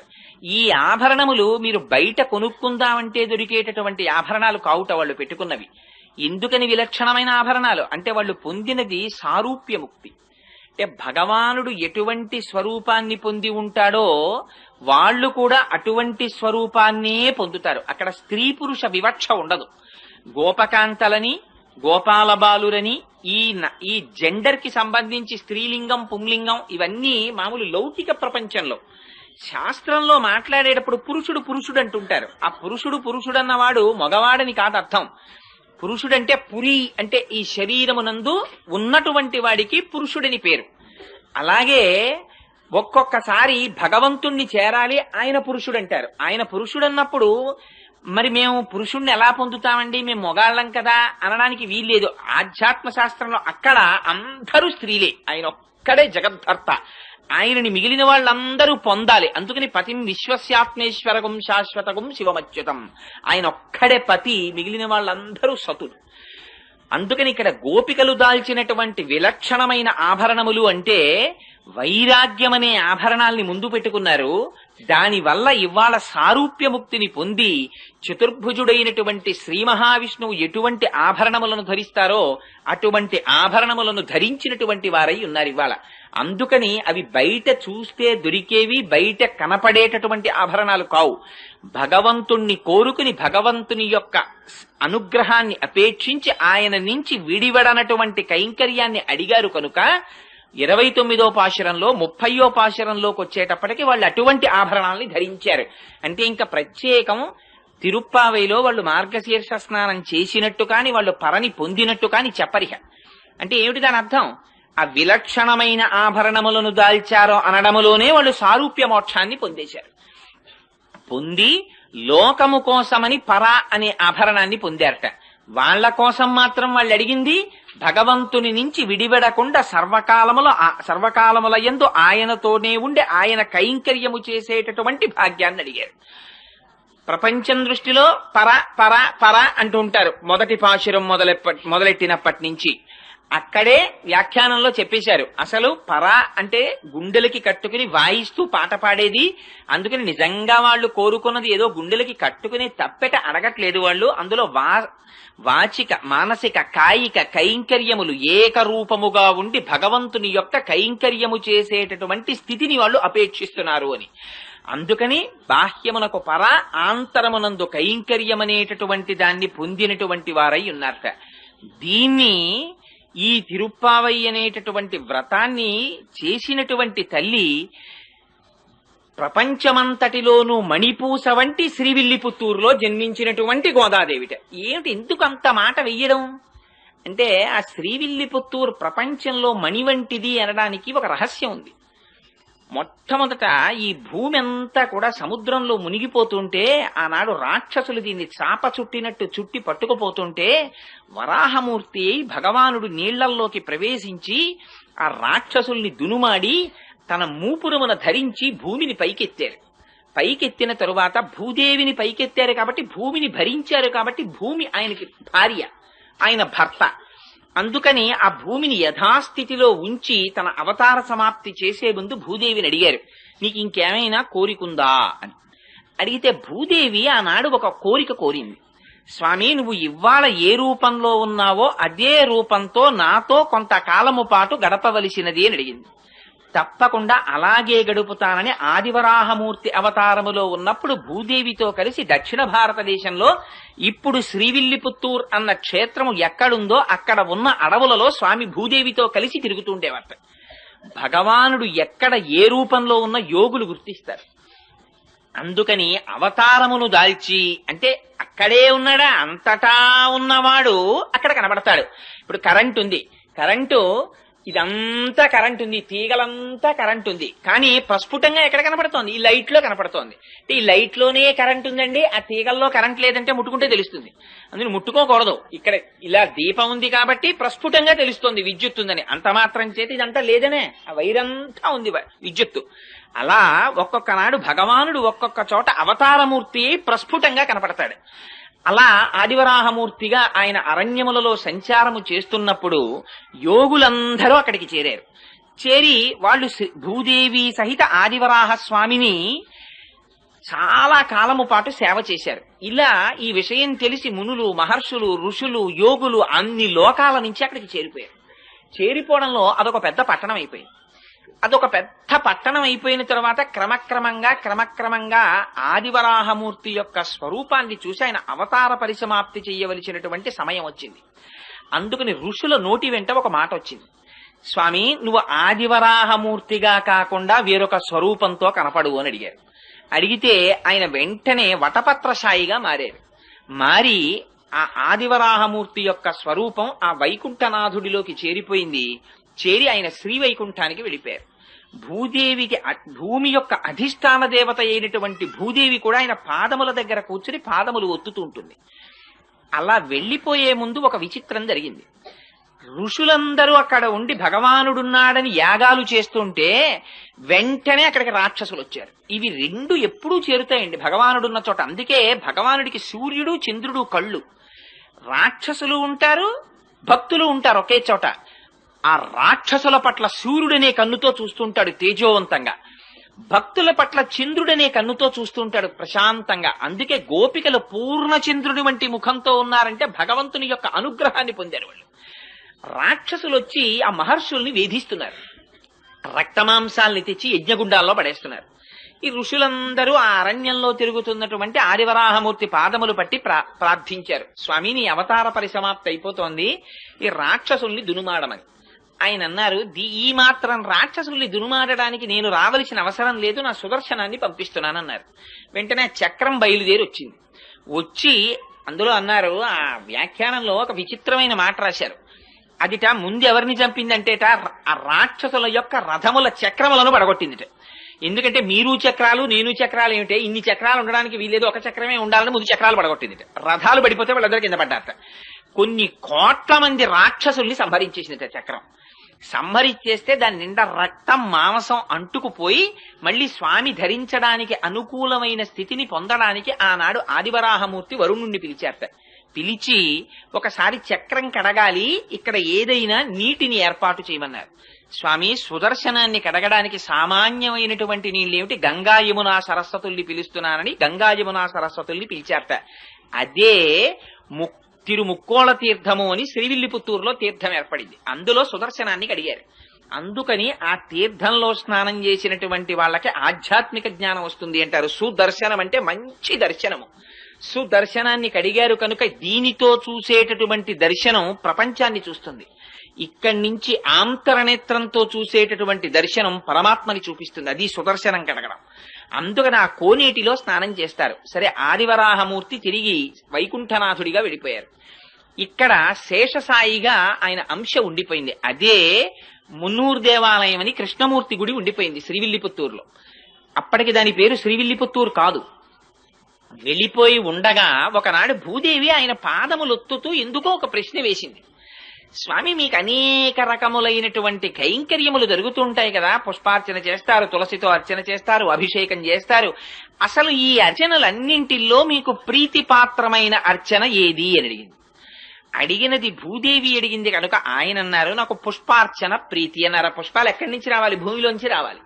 ఈ ఆభరణములు మీరు బయట కొనుక్కుందామంటే దొరికేటటువంటి ఆభరణాలు కావుట వాళ్ళు పెట్టుకున్నవి. ఎందుకని విలక్షణమైన ఆభరణాలు అంటే వాళ్ళు పొందినది సారూప్యముక్తి. అంటే భగవానుడు ఎటువంటి స్వరూపాన్ని పొంది ఉంటాడో వాళ్ళు కూడా అటువంటి స్వరూపాన్నే పొందుతారు. అక్కడ స్త్రీ పురుష వివక్ష ఉండదు. గోపకాంతలని గోపాలబాలురని ఈ జెండర్ కి సంబంధించి స్త్రీలింగం పుంలింగం ఇవన్నీ మామూలు లౌకిక ప్రపంచంలో. శాస్త్రంలో మాట్లాడేటప్పుడు పురుషుడు పురుషుడు అంటుంటారు. ఆ పురుషుడు పురుషుడన్నవాడు మగవాడని కాదు అర్థం. పురుషుడంటే పురి అంటే ఈ శరీరమునందు ఉన్నటువంటి వాడికి పురుషుడని పేరు. అలాగే ఒక్కొక్కసారి భగవంతుణ్ణి చేరాలి, ఆయన పురుషుడు అంటారు. ఆయన పురుషుడన్నప్పుడు మరి మేము పురుషుణ్ణి ఎలా పొందుతామండి, మేము మొగాళ్ళం కదా అనడానికి వీల్లేదు. ఆధ్యాత్మ శాస్త్రంలో అక్కడ అందరూ స్త్రీలే, ఆయన ఒక్కడే జగద్ధర్త. ఆయనని మిగిలిన వాళ్ళందరూ పొందాలి. అందుకని పతిం విశ్వస్యాత్మేశ్వరగం శాశ్వతగం శివమచ్యుతం, ఆయన ఒక్కడే పతి, మిగిలిన వాళ్ళందరూ సతులు. అందుకని ఇక్కడ గోపికలు దాల్చినటువంటి విలక్షణమైన ఆభరణములు అంటే వైరాగ్యమనే ఆభరణాల్ని ముందు పెట్టుకున్నారు. దానివల్ల ఇవాళ సారూప్యముక్తిని పొంది చతుర్భుజుడైనటువంటి శ్రీ మహావిష్ణువు ఎటువంటి ఆభరణములను ధరిస్తారో అటువంటి ఆభరణములను ధరించినటువంటి వారై ఉన్నారు ఇవాళ. అందుకని అవి బయట చూస్తే దొరికేవి, బయట కనపడేటటువంటి ఆభరణాలు కావు. భగవంతుణ్ణి కోరుకుని భగవంతుని యొక్క అనుగ్రహాన్ని అపేక్షించి ఆయన నుంచి విడివడనటువంటి కైంకర్యాన్ని అడిగారు కనుక 29వ పాశురంలో 30వ పాశురంలోకి వచ్చేటప్పటికి వాళ్ళు అటువంటి ఆభరణాలని ధరించారు. అంటే ఇంకా ప్రత్యేకం తిరుప్పావైలో వాళ్ళు మార్గశీర్ష స్నానం చేసినట్టు కాని వాళ్ళు పరని పొందినట్టు కాని చెప్పరిహ. అంటే ఏమిటి దాని అర్థం? ఆ విలక్షణమైన ఆభరణములను దాల్చారో అనడములోనే వాళ్ళు సారూప్య మోక్షాన్ని పొందేశారు. పొంది లోకము కోసమని పర అనే ఆభరణాన్ని పొందారట. వాళ్ల కోసం మాత్రం వాళ్ళు అడిగింది భగవంతుని నుంచి విడివడకుండా సర్వకాలముల యందు ఆయనతోనే ఉండి ఆయన కైంకర్యము చేసేటటువంటి భాగ్యాన్ని అడిగారు. ప్రపంచం దృష్టిలో పర పర పర అంటూ ఉంటారు. మొదటి పాశురం మొదలెట్టినప్పటి నుంచి అక్కడే వ్యాఖ్యానంలో చెప్పేశారు. అసలు పర అంటే గుండెలకి కట్టుకుని వాయిస్తూ పాట పాడేది. అందుకని నిజంగా వాళ్ళు కోరుకున్నది ఏదో గుండెలకి కట్టుకుని తప్పెట అడగట్లేదు. వాళ్ళు అందులో వాచిక మానసిక కాయిక కైంకర్యములు ఏకరూపముగా ఉండి భగవంతుని యొక్క కైంకర్యము చేసేటటువంటి స్థితిని వాళ్ళు అపేక్షిస్తున్నారు అని. అందుకని బాహ్యమునకు పర, ఆంతరమునందు కైంకర్యమనేటటువంటి దాన్ని పొందినటువంటి వారై ఉన్నారట. దీన్ని ఈ తిరుప్పావై అనేటటువంటి వ్రతాన్ని చేసినటువంటి తల్లి ప్రపంచమంతటిలోనూ మణిపూస వంటి శ్రీవిల్లిపుత్తూరులో జన్మించినటువంటి గోదాదేవిట. ఏమిటి ఎందుకు అంత మాట వెయ్యడం అంటే ఆ శ్రీవిల్లిపుత్తూరు ప్రపంచంలో మణి వంటిది అనడానికి ఒక రహస్యం ఉంది. మొట్టమొదట ఈ భూమి అంతా కూడా సముద్రంలో మునిగిపోతుంటే ఆనాడు రాక్షసులు దీన్ని చాప చుట్టినట్టు చుట్టి పట్టుకుపోతుంటే వరాహమూర్తి భగవానుడు నీళ్లల్లోకి ప్రవేశించి ఆ రాక్షసుల్ని దునుమాడి తన మూపురమున ధరించి భూమిని పైకెత్తారు. పైకెత్తిన తరువాత భూదేవిని పైకెత్తారు కాబట్టి భూమిని భరించారు కాబట్టి భూమి ఆయనకి భార్య, ఆయన భర్త. అందుకని ఆ భూమిని యథాస్థితిలో ఉంచి తన అవతార సమాప్తి చేసే ముందు భూదేవిని అడిగారు, నీకు ఇంకేమైనా కోరికుందా అని. అడిగితే భూదేవి ఆనాడు ఒక కోరిక కోరింది. స్వామి, నువ్వు ఇవాళ ఏ రూపంలో ఉన్నావో అదే రూపంతో నాతో కొంతకాలము పాటు గడపవలసినది అని అడిగింది. తప్పకుండా అలాగే గడుపుతానని ఆదివరాహమూర్తి అవతారములో ఉన్నప్పుడు భూదేవితో కలిసి దక్షిణ భారతదేశంలో ఇప్పుడు శ్రీవిల్లిపుత్తూర్ అన్న క్షేత్రము ఎక్కడుందో అక్కడ ఉన్న అడవులలో స్వామి భూదేవితో కలిసి తిరుగుతుండేవారట. భగవానుడు ఎక్కడ ఏ రూపంలో ఉన్న యోగులు గుర్తిస్తారు. అందుకని అవతారమును దాల్చి, అంటే అక్కడే ఉన్నాడా, అంతటా ఉన్నవాడు అక్కడ కనబడతాడు. ఇప్పుడు కరెంట్ ఉంది, కరెంటు ఇదంతా కరెంట్ ఉంది, తీగలంతా కరెంట్ ఉంది, కానీ ప్రస్ఫుటంగా ఎక్కడ కనపడుతోంది? ఈ లైట్ లో కనపడుతోంది. అంటే ఈ లైట్ లోనే కరెంట్ ఉందండి, ఆ తీగల్లో కరెంట్ లేదంటే ముట్టుకుంటే తెలుస్తుంది. అందుకని ముట్టుకోకూడదు. ఇక్కడ ఇలా దీపం ఉంది కాబట్టి ప్రస్ఫుటంగా తెలుస్తోంది విద్యుత్ ఉందని. అంత మాత్రం చేతి ఇదంతా లేదనే, ఆ వైరంతా ఉంది విద్యుత్తు. అలా ఒక్కొక్క నాడు భగవానుడు ఒక్కొక్క చోట అవతారమూర్తి ప్రస్ఫుటంగా కనపడతాడు. అలా ఆదివరాహమూర్తిగా ఆయన అరణ్యములలో సంచారము చేస్తున్నప్పుడు యోగులందరూ అక్కడికి చేరారు. చేరి వాళ్ళు భూదేవి సహిత ఆదివరాహ స్వామిని చాలా కాలము పాటు సేవ చేశారు. ఇలా ఈ విషయం తెలిసి మునులు, మహర్షులు, ఋషులు, యోగులు అన్ని లోకాల నుంచి అక్కడికి చేరిపోయారు. చేరిపోవడంలో అదొక పెద్ద పట్టణం అయిపోయింది. అదొక పెద్ద పట్టణం అయిపోయిన తర్వాత క్రమక్రమంగా ఆదివరాహమూర్తి యొక్క స్వరూపాన్ని చూసి ఆయన అవతార పరిసమాప్తి చేయవలసినటువంటి సమయం వచ్చింది. అందుకని ఋషుల నోటి వెంట ఒక మాట వచ్చింది, స్వామి నువ్వు ఆదివరాహమూర్తిగా కాకుండా వేరొక స్వరూపంతో కనపడు అని అడిగారు. అడిగితే ఆయన వెంటనే వటపత్రశాయిగా మారారు. మారి ఆ ఆదివరాహమూర్తి యొక్క స్వరూపం ఆ వైకుంఠనాథుడిలోకి చేరిపోయింది. చేరి ఆయన శ్రీవైకుంఠానికి వెళ్ళిపోయారు. భూదేవికి, భూమి యొక్క అధిష్టాన దేవత అయినటువంటి భూదేవి కూడా ఆయన పాదముల దగ్గర కూర్చుని పాదములు ఒత్తుతూ ఉంటుంది. అలా వెళ్లిపోయే ముందు ఒక విచిత్రం జరిగింది. ఋషులందరూ అక్కడ ఉండి భగవానుడున్నాడని యాగాలు చేస్తుంటే వెంటనే అక్కడికి రాక్షసులు వచ్చారు. ఇవి రెండు ఎప్పుడూ చేరుతాయండి భగవానుడున్న చోట. అందుకే భగవానుడికి సూర్యుడు చంద్రుడు కళ్ళు. రాక్షసులు ఉంటారు, భక్తులు ఉంటారు ఒకే చోట. ఆ రాక్షసుల పట్ల సూర్యుడనే కన్నుతో చూస్తుంటాడు తేజోవంతంగా, భక్తుల పట్ల చంద్రుడనే కన్నుతో చూస్తుంటాడు ప్రశాంతంగా. అందుకే గోపికలు పూర్ణ చంద్రుడి వంటి ముఖంతో ఉన్నారంటే భగవంతుని యొక్క అనుగ్రహాన్ని పొందారు వాళ్ళు. రాక్షసులు వచ్చి ఆ మహర్షుల్ని వేధిస్తున్నారు, రక్తమాంసాల్ని తెచ్చి యజ్ఞగుండాల్లో పడేస్తున్నారు. ఈ ఋషులందరూ ఆ అరణ్యంలో తిరుగుతున్నటువంటి ఆదివరాహమూర్తి పాదములు పట్టి ప్రార్థించారు, స్వామి నీ అవతార పరిసమాప్తి అయిపోతోంది, ఈ రాక్షసుల్ని దునుమాడమని. ఆయన అన్నారు, ఈ మాత్రం రాక్షసుల్ని దునుమాడడానికి నేను రావలసిన అవసరం లేదు, నా సుదర్శనాన్ని పంపిస్తున్నానన్నారు. వెంటనే చక్రం బయలుదేరి వచ్చింది. వచ్చి అందులో అన్నారు, ఆ వ్యాఖ్యానంలో ఒక విచిత్రమైన మాట రాశారు. అదిట ముందు ఎవరిని చంపిందంటేట ఆ రాక్షసుల యొక్క రథముల చక్రములను పడగొట్టిందిట. ఎందుకంటే మీరు చక్రాలు నేను చక్రాలు ఏమిటే, ఇన్ని చక్రాలు ఉండడానికి వీలేదు, ఒక చక్రమే ఉండాలని ముందు చక్రాలు పడగొట్టిందిట. రథాలు పడిపోతే వాళ్ళందరూ కింద పడ్డారట. కొన్ని కోట్ల మంది రాక్షసుల్ని సంహరించేసిందిట చక్రం. సంహరించేస్తే దాని నిండా రక్తం మాంసం అంటుకుపోయి మళ్లీ స్వామి ధరించడానికి అనుకూలమైన స్థితిని పొందడానికి ఆనాడు ఆదివరాహమూర్తి వరుణుణ్ణి పిలిచారట. పిలిచి ఒకసారి చక్రం కడగాలి, ఇక్కడ ఏదైనా నీటిని ఏర్పాటు చేయమన్నారు. స్వామి సుదర్శనాన్ని కడగడానికి సామాన్యమైనటువంటి నీళ్ళేమిటి, గంగా యమునా సరస్వతుల్ని పిలుస్తున్నానని గంగా యమునా సరస్వతుల్ని పిలిచారట. అదే తిరుముక్కోళ తీర్థము అని శ్రీవిల్లిపుత్తూరులో తీర్థం ఏర్పడింది. అందులో సుదర్శనాన్ని కడిగారు. అందుకని ఆ తీర్థంలో స్నానం చేసినటువంటి వాళ్ళకి ఆధ్యాత్మిక జ్ఞానం వస్తుంది అంటారు. సుదర్శనం అంటే మంచి దర్శనము. సుదర్శనాన్ని కడిగారు కనుక దీనితో చూసేటటువంటి దర్శనం ప్రపంచాన్ని చూస్తుంది. ఇక్కడి నుంచి ఆంతరనేత్రంతో చూసేటటువంటి దర్శనం పరమాత్మని చూపిస్తుంది. అది సుదర్శనం కడగడం. అందుకని ఆ కోనేటిలో స్నానం చేస్తారు. సరే, ఆదివరాహమూర్తి తిరిగి వైకుంఠనాథుడిగా వెళ్ళిపోయారు. ఇక్కడ శేషసాయిగా ఆయన అంశ ఉండిపోయింది. అదే మున్నూరు దేవాలయం అని కృష్ణమూర్తి గుడి ఉండిపోయింది శ్రీవిల్లిపుత్తూరులో. అప్పటికి దాని పేరు శ్రీవిల్లిపుత్తూరు కాదు. వెళ్ళిపోయి ఉండగా ఒకనాడు భూదేవి ఆయన పాదములొత్తుతూ ఎందుకో ఒక ప్రశ్న వేసింది. స్వామి మీకు అనేక రకములైనటువంటి కైంకర్యములు జరుగుతుంటాయి కదా, పుష్పార్చన చేస్తారు, తులసితో అర్చన చేస్తారు, అభిషేకం చేస్తారు. అసలు ఈ అర్చనలన్నింటిలో మీకు ప్రీతిపాత్రమైన అర్చన ఏది అని అడిగింది. అడిగినది భూదేవి అడిగింది కనుక ఆయన అన్నారు నాకు పుష్పార్చన ప్రీతి అన్నారు. ఆ పుష్పాలు ఎక్కడి నుంచి రావాలి? భూమిలోంచి రావాలి.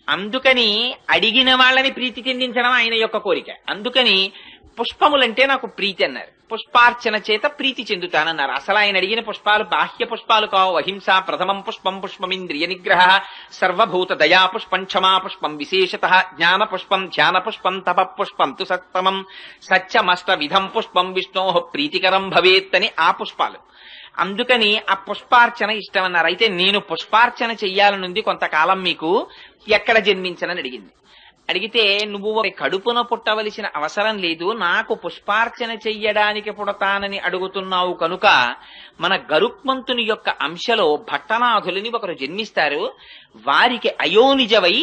అందుకని అడిగిన వాళ్ళని ప్రీతి చెందించడం ఆయన యొక్క కోరిక. అందుకని పుష్పములంటే నాకు ప్రీతి అన్నారు. పుష్పార్చన చేత ప్రీతి చెందుతానన్నారు. అసలు ఆయన అడిగిన పుష్పాలు బాహ్య పుష్పాలు కావు. అహింస ప్రథమం పుష్పం, పుష్పమింద్రియ నిగ్రహ, సర్వభూత దయా పుష్పం, క్షమా పుష్పం, విశేషత జ్ఞాన పుష్పం, ధ్యాన పుష్పం, తప పుష్పం తు సత్తమం, సత్యమష్ట విధం పుష్పం విష్ణో ప్రీతికరం భవేత్ అని ఆ పుష్పాలు. అందుకని ఆ పుష్పార్చన ఇష్టమన్నారు. అయితే నేను పుష్పార్చన చెయ్యాలనుంది కొంతకాలం, మీకు ఎక్కడ జన్మించనని అడిగింది. అడిగితే నువ్వు కడుపున పుట్టవలసిన అవసరం లేదు, నాకు పుష్పార్చన చెయ్యడానికి పుడతానని అడుగుతున్నావు కనుక మన గరుక్మంతుని యొక్క అంశలో భట్టనాథులని ఒకరు జన్మిస్తారు, వారికి అయోనిజవై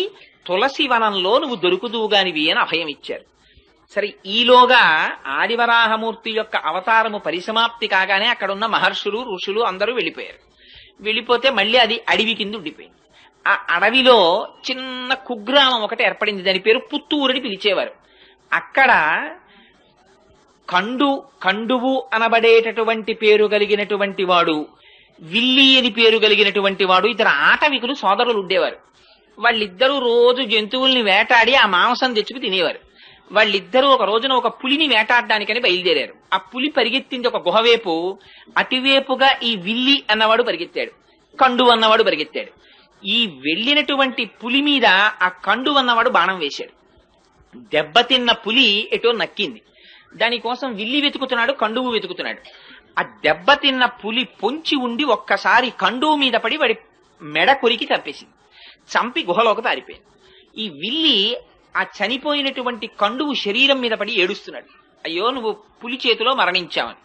తులసి వనంలో నువ్వు దొరుకుదువుగానివి అని అభయం ఇచ్చారు. సరే, ఈలోగా ఆదివరాహమూర్తి యొక్క అవతారము పరిసమాప్తి కాగానే అక్కడున్న మహర్షులు ఋషులు అందరూ వెళ్ళిపోయారు. వెళ్ళిపోతే మళ్ళీ అది అడవి కింద ఉండిపోయింది. ఆ అడవిలో చిన్న కుగ్రామం ఒకటి ఏర్పడింది. దాని పేరు పుత్తూరుని పిలిచేవారు. అక్కడ కండువు అనబడేటటువంటి పేరు కలిగినటువంటి వాడు, విల్లి అని పేరు కలిగినటువంటి వాడు, ఇద్దరు ఆటవికులు సోదరులు ఉండేవారు. వాళ్ళిద్దరూ రోజు జంతువుల్ని వేటాడి ఆ మాంసం తెచ్చుకు తినేవారు. వాళ్ళిద్దరూ ఒక రోజున ఒక పులిని వేటాడడానికని బయలుదేరారు. ఆ పులి పరిగెత్తింది ఒక గుహవేపు. అటువేపుగా ఈ విల్లి అన్నవాడు పరిగెత్తాడు, కండు అన్నవాడు పరిగెత్తాడు. ఈ వెళ్ళినటువంటి పులి మీద ఆ కండు అన్నవాడు బాణం వేశాడు. దెబ్బతిన్న పులి ఎటో నక్కింది. దానికోసం విల్లి వెతుకుతున్నాడు, కండువు వెతుకుతున్నాడు. ఆ దెబ్బతిన్న పులి పొంచి ఉండి ఒక్కసారి కండువు మీద పడి వాడి మెడ కొరికి చంపేసింది. చంపి గుహలోకి పారిపోయింది. ఈ విల్లి ఆ చనిపోయినటువంటి కండువు శరీరం మీద పడి ఏడుస్తున్నాడు, అయ్యో నువ్వు పులి చేతిలో మరణించావని.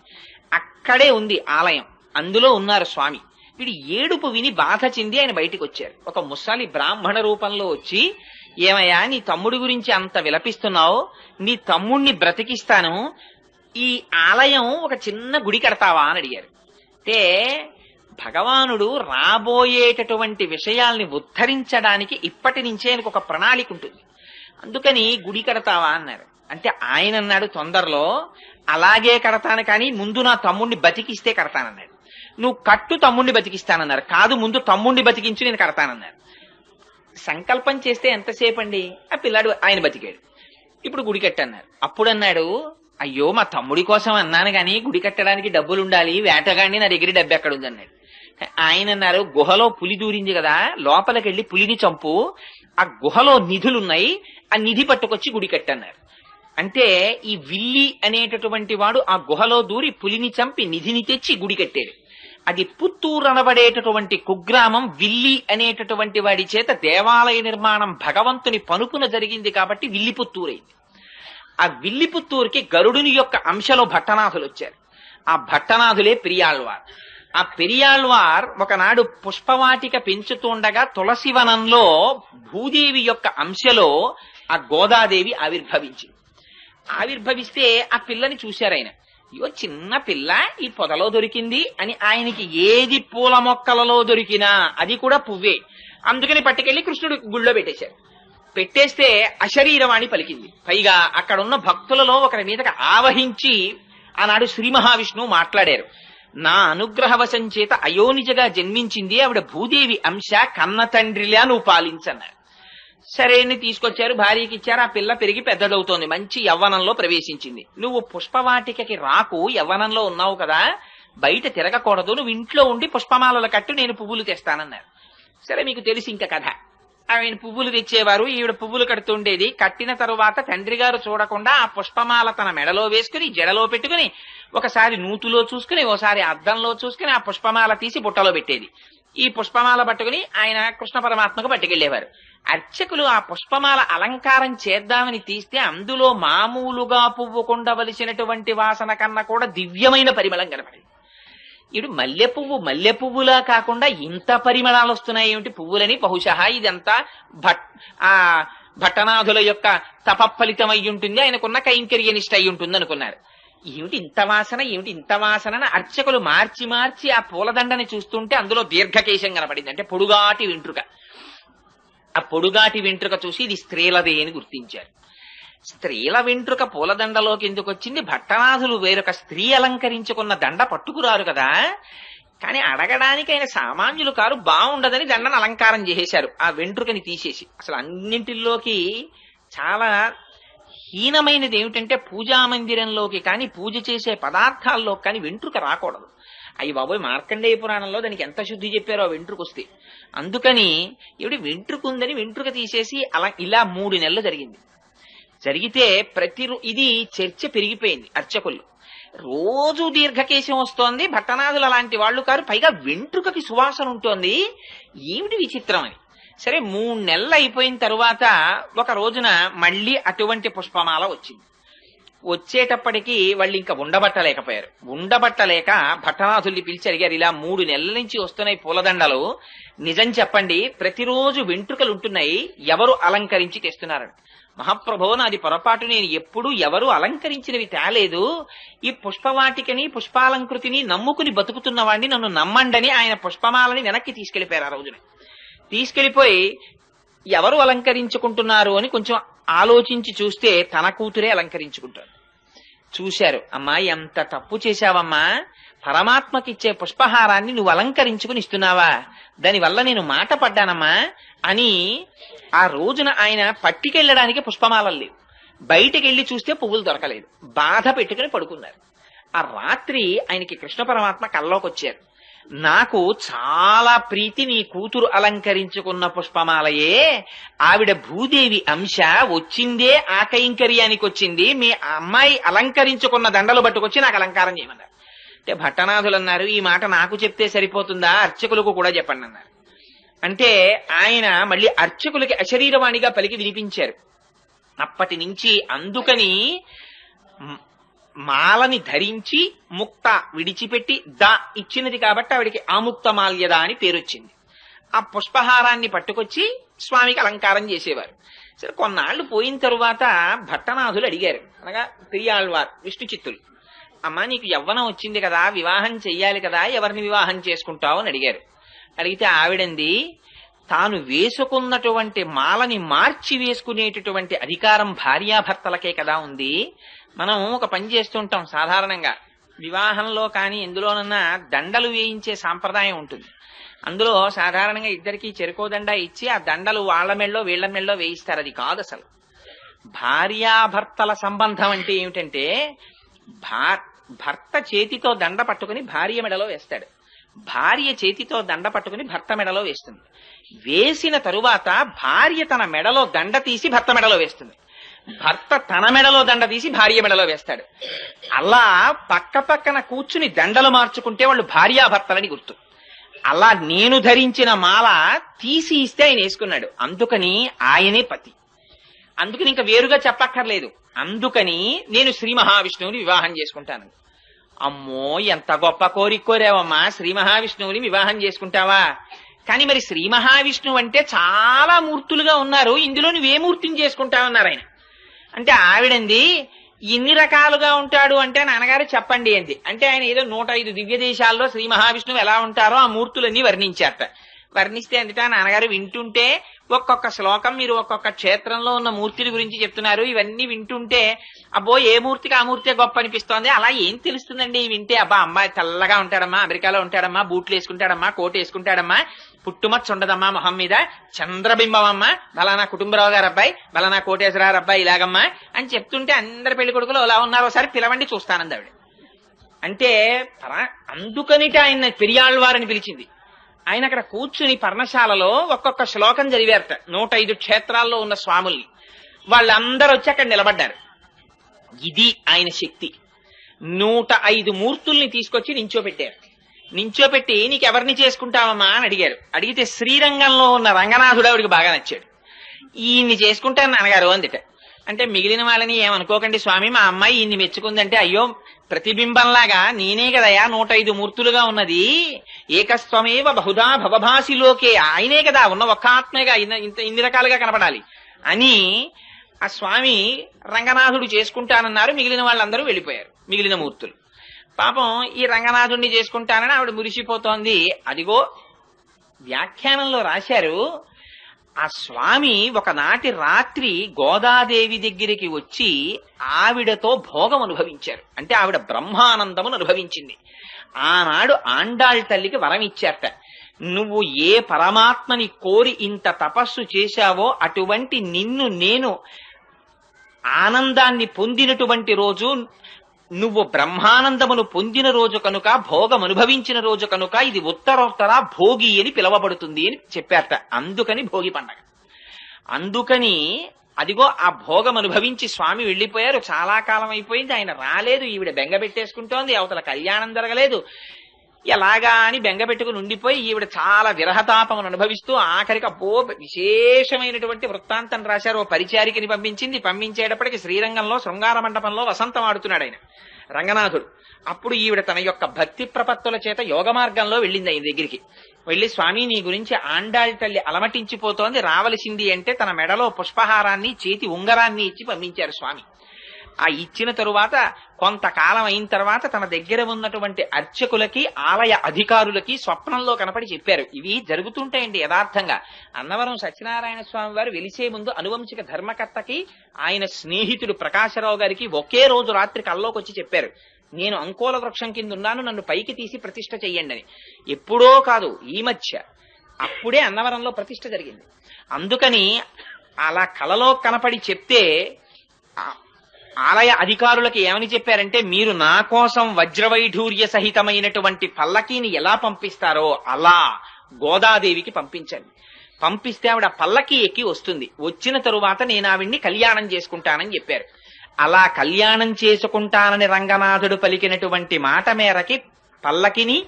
అక్కడే ఉంది ఆలయం, అందులో ఉన్నారు స్వామి. వీడి ఏడుపు విని బాధ చెంది ఆయన బయటికి వచ్చారు. ఒక ముసలి బ్రాహ్మణ రూపంలో వచ్చి, ఏమయ్యా నీ తమ్ముడి గురించి అంత విలపిస్తున్నావు, నీ తమ్ముణ్ణి బ్రతికిస్తాను, ఈ ఆలయం ఒక చిన్న గుడి కడతావా అని అడిగారు. అంటే భగవానుడు రాబోయేటటువంటి విషయాల్ని ఉద్ధరించడానికి ఇప్పటి నుంచే ఆయనకు ఒక ప్రణాళిక ఉంటుంది. అందుకని గుడి కడతావా అన్నారు. అంటే ఆయన అన్నాడు తొందరలో అలాగే కడతాను, కానీ ముందు నా తమ్ముణ్ణి బతికిస్తే కడతానన్నాడు. నువ్వు కట్టు తమ్ముణ్ణి బతికిస్తానన్నారు. కాదు, ముందు తమ్ముణ్ణి బతికించి నేను కడతానన్నారు. సంకల్పం చేస్తే ఎంతసేపు అండి, ఆ పిల్లాడు ఆయన బతికాడు. ఇప్పుడు గుడి కట్టన్నారు. అప్పుడు అన్నాడు, అయ్యో మా తమ్ముడి కోసం అన్నాను గాని గుడి కట్టడానికి డబ్బులు ఉండాలి, వేటగాడిని నా దగ్గర డబ్బు ఎక్కడ ఉంది అన్నాడు. ఆయన అన్నారు, గుహలో పులి దూరింది కదా, లోపలికి వెళ్లి పులిని చంపు, ఆ గుహలో నిధులున్నాయి, ఆ నిధి పట్టుకొచ్చి గుడి కట్టన్నారు. అంటే ఈ విల్లి అనేటటువంటి వాడు ఆ గుహలో దూరి పులిని చంపి నిధిని తెచ్చి గుడి కట్టాడు. అది పుత్తూరు అనబడేటటువంటి కుగ్రామం విల్లి అనేటటువంటి వాడి చేత దేవాలయ నిర్మాణం భగవంతుని పనుపున జరిగింది కాబట్టి విల్లి పుత్తూరైంది. ఆ విల్లి పుత్తూరుకి గరుడుని యొక్క అంశలో భట్టనాథులు వచ్చారు. ఆ భట్టనాథులే పెరియాళ్వార్. ఆ పెరియాళ్వార్ ఒకనాడు పుష్పవాటిక పెంచుతుండగా తులసివనంలో భూదేవి యొక్క అంశలో ఆ గోదాదేవి ఆవిర్భవిస్తే ఆ పిల్లని చూశారు ఆయన. అయ్యో చిన్న పిల్ల ఈ పొదలో దొరికింది అని ఆయనకి ఏది పూల మొక్కలలో దొరికినా అది కూడా పువ్వే. అందుకని పట్టుకెళ్లి కృష్ణుడు గుళ్ళో పెట్టేశారు. పెట్టేస్తే అశరీరవాణి పలికింది. పైగా అక్కడున్న భక్తులలో ఒకరి మీదకి ఆవహించి ఆనాడు శ్రీ మహావిష్ణువు మాట్లాడారు. నా అనుగ్రహవశం చేత అయోనిజగా జన్మించింది ఆవిడ భూదేవి అంశ, కన్న తండ్రిలా నువ్వు పాలించన్నారు. సరే అని తీసుకొచ్చారు, భార్యకి ఇచ్చారు. ఆ పిల్ల పెరిగి పెద్దదవుతోంది, మంచి యవ్వనంలో ప్రవేశించింది. నువ్వు పుష్పవాటికకి రాకు, యవ్వనంలో ఉన్నావు కదా, బయట తిరగకూడదు, నువ్వు ఇంట్లో ఉండి పుష్పమాలలు కట్టు, నేను పువ్వులు తెస్తానన్నారు. సరే, మీకు తెలిసి ఇంకా కథ. ఆయన పువ్వులు తెచ్చేవారు, ఈవిడ పువ్వులు కడుతుండేది. కట్టిన తరువాత తండ్రి గారు చూడకుండా ఆ పుష్పమాల తన మెడలో వేసుకుని జడలో పెట్టుకుని ఒకసారి నూతులో చూసుకుని ఓసారి అద్దంలో చూసుకుని ఆ పుష్పమాల తీసి బుట్టలో పెట్టేది. ఈ పుష్పమాల పట్టుకుని ఆయన కృష్ణ పరమాత్మకు పట్టుకెళ్లేవారు. అర్చకులు ఆ పుష్పమాల అలంకారం చేద్దామని తీస్తే అందులో మామూలుగా పువ్వు కొండవలసినటువంటి వాసన కన్నా కూడా దివ్యమైన పరిమళం కనపడింది. ఇటు మల్లె పువ్వులా కాకుండా ఇంత పరిమళాలు వస్తున్నాయి ఏమిటి పువ్వులని, బహుశా ఇదంతా భట్టనాథుల యొక్క తపఫలితం అయి ఉంటుంది, ఆయనకున్న కైంకర్యనిష్ట అయి ఉంటుంది అనుకున్నారు. ఏమిటి ఇంత వాసన అర్చకులు మార్చి మార్చి ఆ పూలదండని చూస్తుంటే అందులో దీర్ఘకేశం కనపడింది, అంటే పొడుగాటి వెంట్రుక. ఆ పొడుగాటి వెంట్రుక చూసి ఇది స్త్రీలదే అని గుర్తించారు. స్త్రీల వెంట్రుక పూలదండలోకి ఎందుకు వచ్చింది? భట్టనాథులు వేరొక స్త్రీ అలంకరించుకున్న దండ పట్టుకురారు కదా. కానీ అడగడానికి ఆయన సామాన్యులు కారు, బాగుండదని దండను అలంకారం చేసేశారు, ఆ వెంట్రుకని తీసేసి. అసలు అన్నింటిలోకి చాలా హీనమైనది ఏమిటంటే పూజా మందిరంలోకి కానీ పూజ చేసే పదార్థాల్లో కానీ వెంట్రుక రాకూడదు. అయ్యి బాబోయ్, మార్కండేయ పురాణంలో దానికి ఎంత శుద్ధి చెప్పారో ఆ వెంట్రుక వస్తే. అందుకని ఏమిటి వెంట్రుక ఉందని వెంట్రుక తీసేసి అలా ఇలా 3 నెలలు జరిగింది. జరిగితే ఇది చర్చ పెరిగిపోయింది అర్చకుల్లో. రోజు దీర్ఘకేశం వస్తోంది, భట్టనాథులు అలాంటి వాళ్ళు కారు, పైగా వెంట్రుకకి సువాసన ఉంటోంది, ఏమిటి విచిత్రం అని. సరే 3 నెలలు అయిపోయిన తరువాత ఒక రోజున మళ్ళీ అటువంటి పుష్పమాల వచ్చింది. వచ్చేటప్పటికి వాళ్ళు ఇంకా ఉండబట్టలేకపోయారు. ఉండబట్టలేక భట్టనాథుల్ని పిలిచి అడిగారు, ఇలా 3 నెలల నుంచి వస్తున్నాయి పూలదండలు, నిజం చెప్పండి, ప్రతిరోజు వెంట్రుకలు ఉంటున్నాయి, ఎవరు అలంకరించి తెస్తున్నారని. మహాప్రభో, నాది పొరపాటు, నేను ఎప్పుడూ ఎవరు అలంకరించినవి తేలేదు, ఈ పుష్పవాటికని పుష్పాలంకృతిని నమ్ముకుని బతుకుతున్న వాడిని, నన్ను నమ్మండని ఆయన పుష్పమాలని వెనక్కి తీసుకెళ్లిపోయారు. ఆ రోజున తీసుకెళ్లిపోయి ఎవరు అలంకరించుకుంటున్నారు అని కొంచెం ఆలోచించి చూస్తే తన కూతురే అలంకరించుకుంటారు. చూశారు, అమ్మా ఎంత తప్పు చేశావమ్మా, పరమాత్మకిచ్చే పుష్పహారాన్ని నువ్వు అలంకరించుకుని ఇస్తున్నావా, దానివల్ల నేను మాట పడ్డానమ్మా అని. ఆ రోజున ఆయన పట్టుకెళ్ళడానికి పుష్పమాలలు లేవు, బయటికి వెళ్లి చూస్తే పువ్వులు దొరకలేదు, బాధ పెట్టుకుని పడుకున్నారు. ఆ రాత్రి ఆయనకి కృష్ణ పరమాత్మ కల్లోకి వచ్చారు. నాకు చాలా ప్రీతి నీ కూతురు అలంకరించుకున్న పుష్పమాలయే, ఆవిడ భూదేవి అంశ, వచ్చిందే ఆ కైంకర్యానికి వచ్చింది, మీ అమ్మాయి అలంకరించుకున్న దండలు పట్టుకొచ్చి నాకు అలంకారం చేయమన్నారు. అంటే భట్టనాథులు అన్నారు, ఈ మాట నాకు చెప్తే సరిపోతుందా, అర్చకులకు కూడా చెప్పండి అన్నారు. అంటే ఆయన మళ్ళీ అర్చకులకి అశరీరవాణిగా పలికి వినిపించారు. అప్పటి నుంచి అందుకని మాలని ధరించి ముక్త విడిచిపెట్టి దా ఇచ్చినది కాబట్టి ఆవిడికి ఆముక్త మాల్యద అని పేరొచ్చింది. ఆ పుష్పహారాన్ని పట్టుకొచ్చి స్వామికి అలంకారం చేసేవారు. సరే కొన్నాళ్లు పోయిన తరువాత భట్టనాథులు అడిగారు, అనగా పెరియాళ్వార్ విష్ణు చిత్తులు, అమ్మా నీకు యవ్వనం వచ్చింది కదా, వివాహం చెయ్యాలి కదా, ఎవరిని వివాహం చేసుకుంటావు అని అడిగారు. అడిగితే ఆవిడంది, తాను వేసుకున్నటువంటి మాలని మార్చి వేసుకునేటటువంటి అధికారం భార్యాభర్తలకే కదా ఉంది. మనం ఒక పని చేస్తుంటాం సాధారణంగా, వివాహంలో కానీ ఎందులోనన్నా దండలు వేయించే సాంప్రదాయం ఉంటుంది. అందులో సాధారణంగా ఇద్దరికి చెరుకోదండ ఇచ్చి ఆ దండలు వాళ్ళ మెళ్ళో వీళ్ల మెళ్ళో వేయిస్తారు. అది కాదు అసలు. భార్యాభర్తల సంబంధం అంటే ఏమిటంటే, భర్త చేతితో దండ పట్టుకుని భార్య మెడలో వేస్తాడు, భార్య చేతితో దండ పట్టుకుని భర్త మెడలో వేస్తుంది. వేసిన తరువాత భార్య తన మెడలో దండ తీసి భర్త మెడలో వేస్తుంది, భర్త తన మెడలో దండ తీసి భార్య మెడలో వేస్తాడు. అలా పక్క పక్కన కూర్చుని దండలు మార్చుకుంటే వాళ్ళు భార్యాభర్తలని గుర్తు. అలా నేను ధరించిన మాల తీసి ఇస్తే ఆయన వేసుకున్నాడు, అందుకని ఆయనే పతి. అందుకని ఇంకా వేరుగా చెప్పక్కర్లేదు. అందుకని నేను శ్రీ మహావిష్ణువుని వివాహం చేసుకుంటాను. అమ్మో, ఎంత గొప్ప కోరిక కోరావమ్మా, శ్రీ మహావిష్ణువుని వివాహం చేసుకుంటావా? కానీ మరి శ్రీ మహావిష్ణువు అంటే చాలా మూర్తులుగా ఉన్నారు, ఇందులో నువ్వే మూర్తిని చేసుకుంటావన్నారు ఆయన. అంటే ఆవిడంది, ఇన్ని రకాలుగా ఉంటాడు అంటే నాన్నగారు చెప్పండి అంది. అంటే ఆయన ఏదో 105 దివ్య దేశాల్లో శ్రీ మహావిష్ణువు ఎలా ఉంటారో ఆ మూర్తులన్నీ వర్ణించారట. వర్ణిస్తే అందుట నాన్నగారు వింటుంటే, ఒక్కొక్క శ్లోకం మీరు ఒక్కొక్క క్షేత్రంలో ఉన్న మూర్తుల గురించి చెప్తున్నారు, ఇవన్నీ వింటుంటే అబ్బో ఏ మూర్తికి ఆ మూర్తే గొప్ప అనిపిస్తోంది. అలా ఏం తెలుస్తుందండి వింటే? అబ్బా అమ్మాయి తెల్లగా ఉంటాడమ్మా, అమెరికాలో ఉంటాడమ్మా, బూట్లు వేసుకుంటాడమ్మా, కోట్ వేసుకుంటాడమ్మా, పుట్టుమచ్చ ఉండదమ్మా మొహం మీద, చంద్రబింబం అమ్మా, బలానా కుటుంబరావు గారు అబ్బాయి, బలానా కోటేశ్వరరావు అబ్బాయి ఇలాగమ్మా అని చెప్తుంటే అందరి పెళ్లి కొడుకులు అలా ఉన్నారు, ఒకసారి పిలవండి చూస్తానంది ఆవిడ. అంటే అందుకనిట ఆయన పెరియాళ్వారని పిలిచింది. ఆయన అక్కడ కూర్చుని పర్ణశాలలో ఒక్కొక్క శ్లోకం చదివారట 105 క్షేత్రాల్లో ఉన్న స్వాముల్ని. వాళ్ళందరూ వచ్చి అక్కడ నిలబడ్డారు. ఇది ఆయన శక్తి. 105 మూర్తుల్ని తీసుకొచ్చి నించోపెట్టారు. నించోపెట్టి నీకెవరిని చేసుకుంటావమ్మా అని అడిగారు. అడిగితే శ్రీరంగంలో ఉన్న రంగనాథుడు ఆవిడికి బాగా నచ్చాడు. ఈయన్ని చేసుకుంటాను నాన్నగారు అందిట. అంటే మిగిలిన వాళ్ళని ఏమనుకోకండి స్వామి, మా అమ్మాయి ఇన్ని మెచ్చుకుందంటే, అయ్యో ప్రతిబింబంలాగా నేనే కదయా 105 మూర్తులుగా ఉన్నది, ఏకస్వమేవ బహుధా భవభాసిలోకే, ఆయనే కదా ఉన్న ఒక్క ఆత్మేగా ఇన్ని రకాలుగా కనపడాలి అని ఆ స్వామి రంగనాథుడు చేసుకుంటానన్నారు. మిగిలిన వాళ్ళందరూ వెళ్ళిపోయారు, మిగిలిన మూర్తులు. పాపం ఈ రంగనాథుడిని చేసుకుంటానని ఆవిడ మురిసిపోతోంది. అదిగో వ్యాఖ్యానంలో రాశారు, ఆ స్వామి ఒకనాటి రాత్రి గోదాదేవి దగ్గరికి వచ్చి ఆవిడతో భోగం అనుభవించారు. అంటే ఆవిడ బ్రహ్మానందమును అనుభవించింది. ఆనాడు ఆండాళ్ తల్లికి వరం ఇచ్చారట, నువ్వు ఏ పరమాత్మని కోరి ఇంత తపస్సు చేశావో అటువంటి నిన్ను నేను ఆనందాన్ని పొందినటువంటి రోజు, నువ్వు బ్రహ్మానందమును పొందిన రోజు కనుక, భోగం అనుభవించిన రోజు కనుక ఇది ఉత్తరోత్తర భోగి అని పిలవబడుతుంది అని చెప్పారట. అందుకని భోగి పండగ. అందుకని అదిగో ఆ భోగం అనుభవించి స్వామి వెళ్లిపోయారు. చాలా కాలం అయిపోయింది, ఆయన రాలేదు. ఈవిడ బెంగ పెట్టేసుకుంటోంది, అవతల కళ్యాణం జరగలేదు. ఎలాగా అని బెంగ పెట్టుకుని ఉండిపోయి ఈవిడ చాలా విరహతాపమును అనుభవిస్తూ ఆఖరికి విశేషమైనటువంటి వృత్తాంతం రాశారు. ఓ పరిచారికని పంపించేటప్పటికి శ్రీరంగంలో శృంగార మండపంలో వసంతం ఆడుతున్నాడు ఆయన రంగనాథుడు. అప్పుడు ఈవిడ తన యొక్క భక్తి ప్రపత్తుల చేత యోగ మార్గంలో వెళ్ళింది ఆయన దగ్గరికి. వెళ్లి, స్వామి నీ గురించి ఆండాళ్ తల్లి అలమటించిపోతోంది, రావలసింది అంటే తన మెడలో పుష్పహారాన్ని చేతి ఉంగరాన్ని ఇచ్చి పంపించారు స్వామి. ఆ ఇచ్చిన తరువాత కొంతకాలం అయిన తర్వాత తన దగ్గర ఉన్నటువంటి అర్చకులకి, ఆలయ అధికారులకి స్వప్నంలో కనపడి చెప్పారు. ఇవి జరుగుతుంటాయండి యథార్థంగా. అన్నవరం సత్యనారాయణ స్వామి వారు వెలిసే ముందు అనువంశిక ధర్మకర్తకి ఆయన స్నేహితుడు ప్రకాశరావు గారికి ఒకే రోజు రాత్రి కల్లోకి వచ్చి చెప్పారు, నేను అంకోల వృక్షం కింద ఉన్నాను, నన్ను పైకి తీసి ప్రతిష్ఠ చెయ్యండి అని. ఎప్పుడో కాదు, ఈ మధ్య అప్పుడే అన్నవరంలో ప్రతిష్ఠ జరిగింది. అందుకని అలా కలలో కనపడి చెప్తే ఆలయ అధికారులకి ఏమని చెప్పారంటే, మీరు నా కోసం వజ్రవైఢూర్య సహితమైనటువంటి పల్లకీని ఎలా పంపిస్తారో అలా గోదాదేవికి పంపించండి. పంపిస్తే ఆవిడ పల్లకి ఎక్కి వస్తుంది. వచ్చిన తరువాత నేను ఆవిడ్ని కళ్యాణం చేసుకుంటానని చెప్పారు. అలా కళ్యాణం చేసుకుంటానని రంగనాథుడు పలికినటువంటి మాట మేరకి పల్లకిని,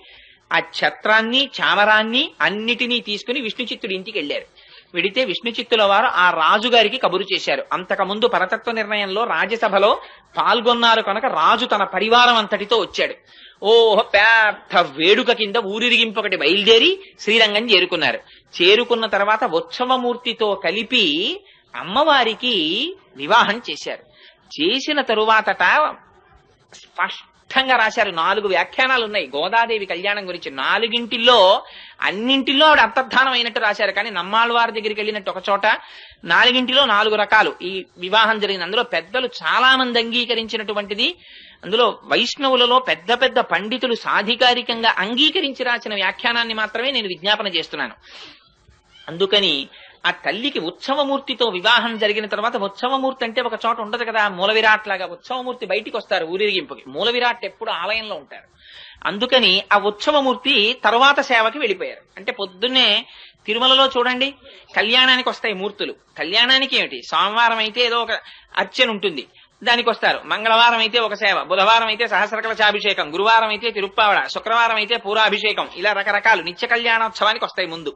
ఆ ఛత్రాన్ని, చామరాన్ని అన్నిటినీ తీసుకుని విష్ణుచిత్తుడి ఇంటికి వెళ్లారు. వెడితే విష్ణుచిత్తుల వారు ఆ రాజుగారికి కబురు చేశారు. అంతకుముందు పరతత్వ నిర్ణయంలో రాజ్యసభలో పాల్గొన్నారు కనుక రాజు తన పరివారం అంతటితో వచ్చాడు. పెద్ద వేడుక కింద ఊరిరిగింపు ఒకటి బయలుదేరి శ్రీరంగం చేరుకున్నారు. చేరుకున్న తర్వాత ఉత్సవమూర్తితో కలిపి అమ్మవారికి వివాహం చేశారు. చేసిన తరువాతట స్పష్టంగా రాశారు. 4 వ్యాఖ్యానాలు ఉన్నాయి గోదాదేవి కళ్యాణం గురించి. 4గింటిల్లో అన్నింటిలో ఆవిడ అంతర్ధానం అయినట్టు రాశారు. కానీ నమ్మాళ్ళవారి దగ్గరికి వెళ్ళినట్టు ఒక చోట 4గింటిలో 4 రకాలు ఈ వివాహం జరిగింది. అందులో పెద్దలు చాలా మంది అంగీకరించినటువంటిది. అందులో వైష్ణవులలో పెద్ద పెద్ద పండితులు సాధికారికంగా అంగీకరించి రాసిన వ్యాఖ్యానాన్ని మాత్రమే నేను విజ్ఞాపన చేస్తున్నాను. అందుకని ఆ తల్లికి ఉత్సవమూర్తితో వివాహం జరిగిన తర్వాత, ఉత్సవమూర్తి అంటే ఒక చోట ఉండదు కదా, మూల విరాట్ లాగా ఉత్సవమూర్తి బయటికి వస్తారు ఊరేగింపుకి. మూల విరాట్ ఎప్పుడు ఆలయంలో ఉంటారు. అందుకని ఆ ఉత్సవమూర్తి తర్వాత సేవకి వెళ్ళిపోయారు. అంటే పొద్దున్నే తిరుమలలో చూడండి కళ్యాణానికి వస్తాయి మూర్తులు. కళ్యాణానికి ఏమిటి, సోమవారం అయితే ఏదో ఒక అర్చన ఉంటుంది, దానికి వస్తారు. మంగళవారం అయితే ఒక సేవ, బుధవారం అయితే సహస్రకలశాభిషేకం, గురువారం అయితే తిరుప్పావడ, శుక్రవారం అయితే పూరాభిషేకం, ఇలా రకరకాలు నిత్య కళ్యాణోత్సవానికి వస్తాయి. ముందు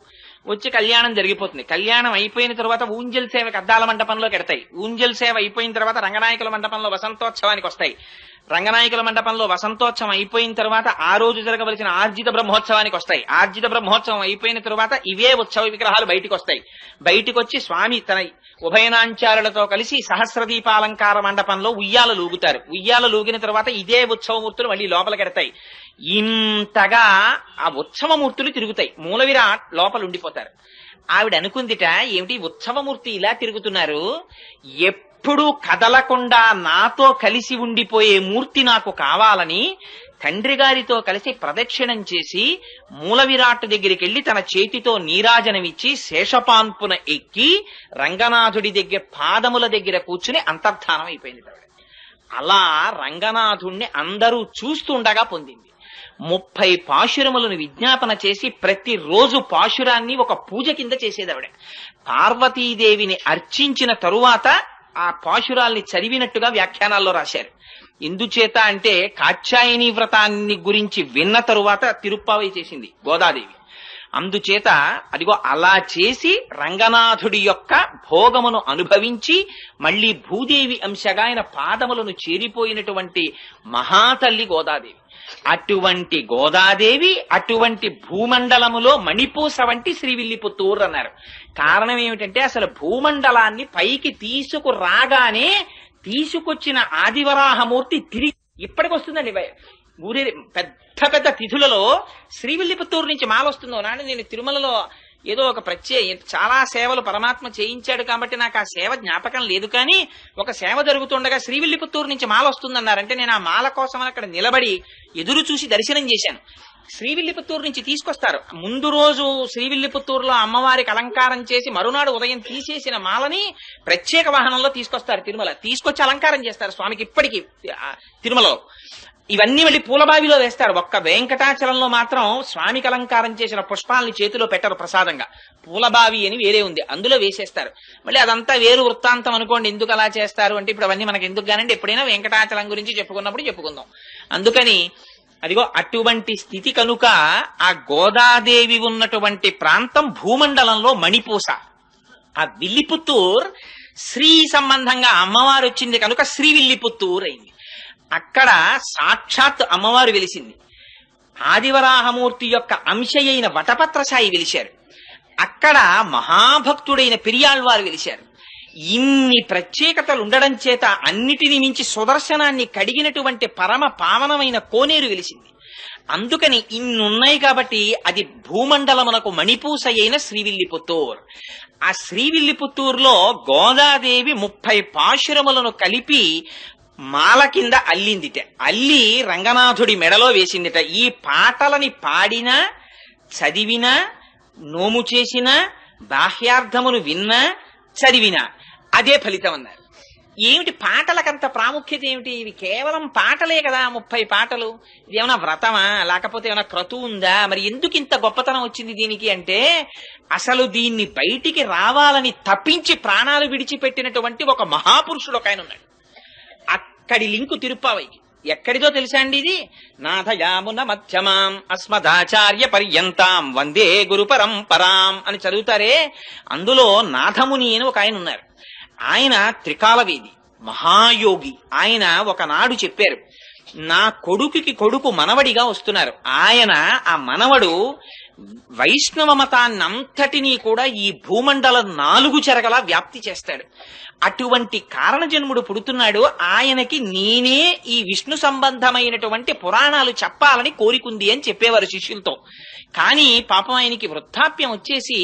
వచ్చి కళ్యాణం జరిగిపోతుంది. కళ్యాణం అయిపోయిన తర్వాత ఊంజల్ సేవకి అద్దాల మండపంలో కెడతాయి. ఊంజల్ సేవ అయిపోయిన తర్వాత రంగనాయకుల మండపంలో వసంతోత్సవానికి వస్తాయి. రంగనాయకుల మండపంలో వసంతోత్సవం అయిపోయిన తర్వాత ఆ రోజు జరగవలసిన ఆర్జిత బ్రహ్మోత్సవానికి వస్తాయి. ఆర్జిత బ్రహ్మోత్సవం అయిపోయిన తర్వాత ఇవే ఉత్సవ విగ్రహాలు బయటికి వస్తాయి. బయటికి వచ్చి స్వామి తన ఉభయనాంచారులతో కలిసి సహస్రదీపాలంకార మండపంలో ఉయ్యాల లూగుతారు. ఉయ్యాల లూగిన తర్వాత ఇదే ఉత్సవమూర్తులు మళ్ళీ లోపలికెడతాయి. ఇంతగా ఆ ఉత్సవమూర్తులు తిరుగుతాయి. మూల విరాట్ లోపల ఉండిపోతారు. ఆవిడ అనుకుందిట, ఏమిటి ఉత్సవమూర్తి ఇలా తిరుగుతున్నారు, ఎప్పుడూ కదలకుండా నాతో కలిసి ఉండిపోయే మూర్తి నాకు కావాలని తండ్రి గారితో కలిసి ప్రదక్షిణం చేసి మూల విరాట్ దగ్గరికి వెళ్లి తన చేతితో నీరాజనమిచ్చి శేషపాన్పున ఎక్కి రంగనాథుడి దగ్గర పాదముల దగ్గర కూర్చుని అంతర్ధానం అయిపోయింది. అలా రంగనాథుణ్ణి అందరూ చూస్తుండగా పొందింది. 30 పాశురములను విజ్ఞాపన చేసి ప్రతిరోజు పాశురాన్ని ఒక పూజ కింద చేసేదావిడ. పార్వతీదేవిని అర్చించిన తరువాత ఆ పాశురాల్ని చదివినట్టుగా వ్యాఖ్యానాల్లో రాశారు. ఎందుచేత అంటే కాత్యాయని వ్రతాన్ని గురించి విన్న తరువాత తిరుప్పావై చేసింది గోదాదేవి. అందుచేత అదిగో అలా చేసి రంగనాథుడి యొక్క భోగమును అనుభవించి మళ్లీ భూదేవి అంశగా ఆయన పాదములను చేరిపోయినటువంటి మహాతల్లి గోదాదేవి. అటువంటి గోదాదేవి అటువంటి భూమండలములో మణిపూస వంటి శ్రీవిల్లిపుత్తూరు అన్నారు. కారణం ఏమిటంటే అసలు భూమండలాన్ని పైకి తీసుకురాగానే తీసుకొచ్చిన ఆదివరాహమూర్తి తిరిగి ఇప్పటికి వస్తుందండి. ఊరే పెద్ద పెద్ద తిథులలో శ్రీవిల్లిపుత్తూరు నుంచి మాల వస్తుందో నాడు నేను తిరుమలలో ఏదో ఒక చాలా సేవలు పరమాత్మ చేయించాడు కాబట్టి నాకు ఆ సేవ జ్ఞాపకం లేదు, కానీ ఒక సేవ జరుగుతుండగా శ్రీవిల్లిపుత్తూరు నుంచి మాల వస్తుందన్నారంటే నేను ఆ మాల కోసం అక్కడ నిలబడి ఎదురు చూసి దర్శనం చేశాను. శ్రీవిల్లిపుత్తూరు నుంచి తీసుకొస్తారు. ముందు రోజు శ్రీవిల్లిపుత్తూరులో అమ్మవారికి అలంకారం చేసి మరునాడు ఉదయం తీసేసిన మాలని ప్రత్యేక వాహనంలో తీసుకొస్తారు తిరుమల. తీసుకొచ్చి అలంకారం చేస్తారు స్వామికి ఇప్పటికీ తిరుమలలో. ఇవన్నీ మళ్ళీ పూలబావిలో వేస్తారు. ఒక్క వెంకటాచలంలో మాత్రం స్వామికి అలంకారం చేసిన పుష్పాలని చేతిలో పెట్టరు ప్రసాదంగా. పూలబావి అని వేరే ఉంది, అందులో వేసేస్తారు. మళ్ళీ అదంతా వేరు వృత్తాంతం అనుకోండి. ఎందుకు అలా చేస్తారు అంటే ఇప్పుడు అవన్నీ మనకి ఎందుకు కానండి, ఎప్పుడైనా వెంకటాచలం గురించి చెప్పుకున్నప్పుడు చెప్పుకుందాం. అందుకని అదిగో అటువంటి స్థితి కనుక ఆ గోదాదేవి ఉన్నటువంటి ప్రాంతం భూమండలంలో మణిపూస. ఆ విల్లిపుత్తూర్ శ్రీ సంబంధంగా అమ్మవారు వచ్చింది కనుక శ్రీవిల్లిపుత్తూర్ అయింది. అక్కడ సాక్షాత్ అమ్మవారు వెలిసింది. ఆదివరాహమూర్తి యొక్క అంశయైన వటపత్రసాయి వెలిశారు. అక్కడ మహాభక్తుడైన పెరియాళ్వారు వెలిశారు. ఇన్ని ప్రత్యేకతలు ఉండడం చేత అన్నిటిని మించి సుదర్శనాన్ని కడిగినటువంటి పరమ పావనమైన కోనేరు వెలిసింది. అందుకని ఇన్నున్నాయి కాబట్టి అది భూమండలమునకు మణిపూస అయిన శ్రీవిల్లిపుత్తూర్. ఆ శ్రీవిల్లిపుత్తూరులో గోదాదేవి 30 పాశురములను కలిపి మాల కింద అల్లిందిట. అల్లి రంగనాథుడి మెడలో వేసిందిట. ఈ పాటలని పాడినా, చదివినా, నోము చేసినా, బాహ్యార్థమును విన్నా, చదివినా అదే ఫలితం అన్నారు. ఏమిటి పాటలకంత ప్రాముఖ్యత ఏమిటి? ఇవి కేవలం పాటలే కదా, 30 పాటలు. ఇది ఏమైనా వ్రతమా, లేకపోతే ఏమైనా క్రతువు ఉందా? మరి ఎందుకు ఇంత గొప్పతనం వచ్చింది దీనికి అంటే, అసలు దీన్ని బయటికి రావాలని తప్పించి ప్రాణాలు విడిచిపెట్టినటువంటి ఒక మహాపురుషుడు ఒక ఆయన ఉన్నాడు. అక్కడి లింకు తిరుప్పావైకి. ఎక్కడిదో తెలుసా అండి ఇది? నాథయామున మధ్యమాం అస్మదాచార్య పర్యంతాం వందే గురు పరంపరాం అని చదువుతారే, అందులో నాథముని అని ఒక ఆయన ఉన్నారు. ఆయన త్రికాలవేది, మహాయోగి. ఆయన ఒకనాడు చెప్పారు, నా కొడుకుకి కొడుకు మనవడిగా వస్తున్నారు. ఆయన ఆ మనవడు వైష్ణవ మతాన్నంతటినీ కూడా ఈ భూమండలం 4 చెరగలా వ్యాప్తి చేస్తాడు. అటువంటి కారణజన్ముడు పుడుతున్నాడు. ఆయనకి నేనే ఈ విష్ణు సంబంధమైనటువంటి పురాణాలు చెప్పాలని కోరికుంది అని చెప్పేవారు శిష్యులతో. కానీ పాపం ఆయనకి వృద్ధాప్యం వచ్చేసి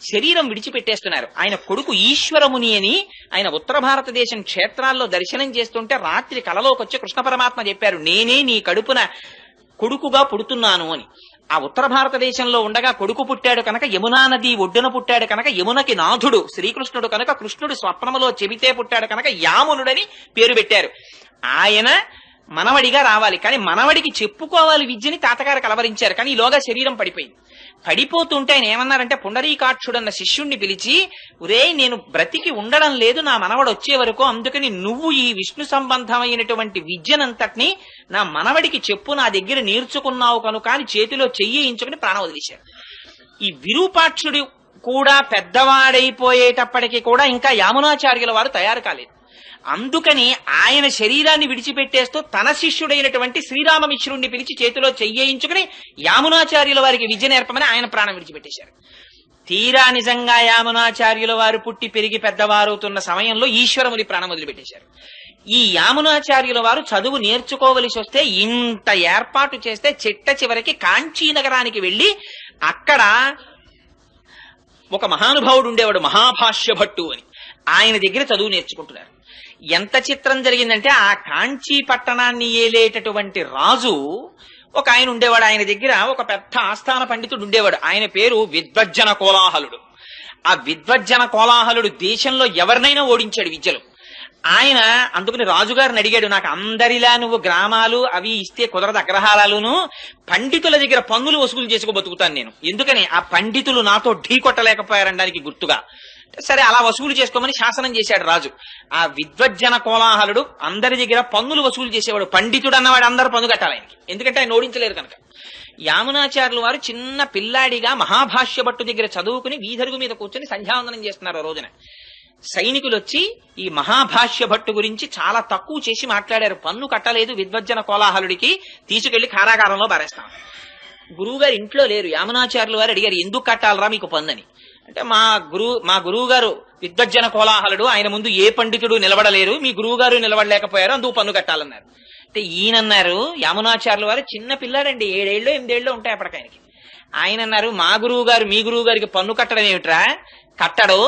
శరీరం విడిచిపెట్టేస్తున్నారు. ఆయన కొడుకు ఈశ్వరముని అని ఆయన ఉత్తర భారతదేశం క్షేత్రాల్లో దర్శనం చేస్తుంటే రాత్రి కలలోకి వచ్చి కృష్ణ పరమాత్మ చెప్పారు, నేనే నీ కడుపున కొడుకుగా పుడుతున్నాను అని. ఆ ఉత్తర భారతదేశంలో ఉండగా కొడుకు పుట్టాడు కనుక యమునా నది ఒడ్డున పుట్టాడు కనుక యమునకి నాథుడు శ్రీకృష్ణుడు కనుక కృష్ణుడు స్వప్నములో చెబితే పుట్టాడు కనుక యామునుడని పేరు పెట్టారు. ఆయన మనవడిగా రావాలి, కానీ మనవడికి చెప్పుకోవాలి విద్యని తాతగారు కలవరించారు. కానీ ఈలోగా శరీరం పడిపోయింది. పడిపోతుంటే ఆయన ఏమన్నారంటే పుండరీకాక్షుడన్న శిష్యుణ్ణి పిలిచి, ఒరే నేను బ్రతికి ఉండడం లేదు నా మనవడు వచ్చే వరకు, అందుకని నువ్వు ఈ విష్ణు సంబంధమైనటువంటి విద్యనంతటినీ నా మనవడికి చెప్పు, నా దగ్గర నేర్చుకున్నావు కనుక అని చేతిలో చెయ్యించుకుని ప్రాణం వదిలేశారు. ఈ విరూపాక్షుడు కూడా పెద్దవాడైపోయేటప్పటికీ కూడా ఇంకా యామునాచార్యుల వారు తయారు కాలేదు. అందుకని ఆయన శరీరాన్ని విడిచిపెట్టేస్తూ తన శిష్యుడైనటువంటి శ్రీరామమిశ్రుణ్ణి పిలిచి చేతిలో చెయ్యించుకుని యామునాచార్యుల వారికి విద్య నేర్పమని ఆయన ప్రాణం విడిచిపెట్టేశారు. తీరా నిజంగా యామునాచార్యుల వారు పుట్టి పెరిగి పెద్దవారవుతున్న సమయంలో ఈశ్వరముని ప్రాణం వదిలిపెట్టేశారు. ఈ యామునాచార్యుల వారు చదువు నేర్చుకోవలసి వస్తే ఇంత ఏర్పాటు చేస్తే చిట్ట చివరికి కాంచీ నగరానికి వెళ్లి అక్కడ ఒక మహానుభావుడు ఉండేవాడు, మహాభాష్య భట్టు అని. ఆయన దగ్గర చదువు నేర్చుకుంటున్నారు. ఎంత చిత్రం జరిగిందంటే ఆ కాంచీ పట్టణాన్ని ఏలేటటువంటి రాజు ఒక ఆయన ఉండేవాడు. ఆయన దగ్గర ఒక పెద్ద ఆస్థాన పండితుడు ఉండేవాడు. ఆయన పేరు విద్వజ్జన కోలాహలుడు. ఆ విద్వజ్జన కోలాహలుడు దేశంలో ఎవరినైనా ఓడించాడు విద్యలో. ఆయన అందుకని రాజుగారిని అడిగాడు, నాకు అందరిలా నువ్వు గ్రామాలు అవి ఇస్తే కుదరదు, అగ్రహారాలును పండితుల దగ్గర పన్నులు వసూలు చేసుకో బతుకుతాను నేను, ఎందుకని ఆ పండితులు నాతో ఢీ కొట్టలేకపోయారనడానికి గుర్తుగా. సరే అలా వసూలు చేసుకోమని శాసనం చేశాడు రాజు. ఆ విద్వజ్జన కోలాహలుడు అందరి దగ్గర పన్నులు వసూలు చేసేవాడు. పండితుడు అన్నవాడు అందరూ పన్ను కట్టాలి ఆయనకి, ఎందుకంటే ఆయన ఓడించలేరు కనుక. యామునాచార్యులు వారు చిన్న పిల్లాడిగా మహాభాష్య భట్టు దగ్గర చదువుకుని వీధరుగు మీద కూర్చొని సంధ్యావందనం చేస్తున్నారు. ఆ రోజున సైనికులు వచ్చి ఈ మహాభాష్య భట్టు గురించి చాలా తక్కువ చేసి మాట్లాడారు. పన్ను కట్టలేదు విద్వజ్జన కోలాహలుడికి, తీసుకెళ్లి కారాగారంలో పారేస్తాం. గురువుగారు ఇంట్లో లేరు. యామునాచార్యులు వారు అడిగారు, ఎందుకు కట్టాలరా మీకు పన్నుని అంటే, మా గురువు గారు విద్వజ్జన కోలాహలుడు, ఆయన ముందు ఏ పండితుడు నిలబడలేరు, మీ గురువు గారు నిలబడలేకపోయారు, అందుకు పన్ను కట్టాలన్నారు. అంటే ఈయనన్నారు యామునాచార్యుల వారు చిన్న పిల్లాడండి, 7 ఏళ్ళో 8 ఏళ్ళో ఉంటాయి అప్పటికి ఆయనకి. ఆయన అన్నారు, మా గురువు గారు మీ గురువు గారికి పన్ను కట్టడం ఏమిట్రా? కట్టడు.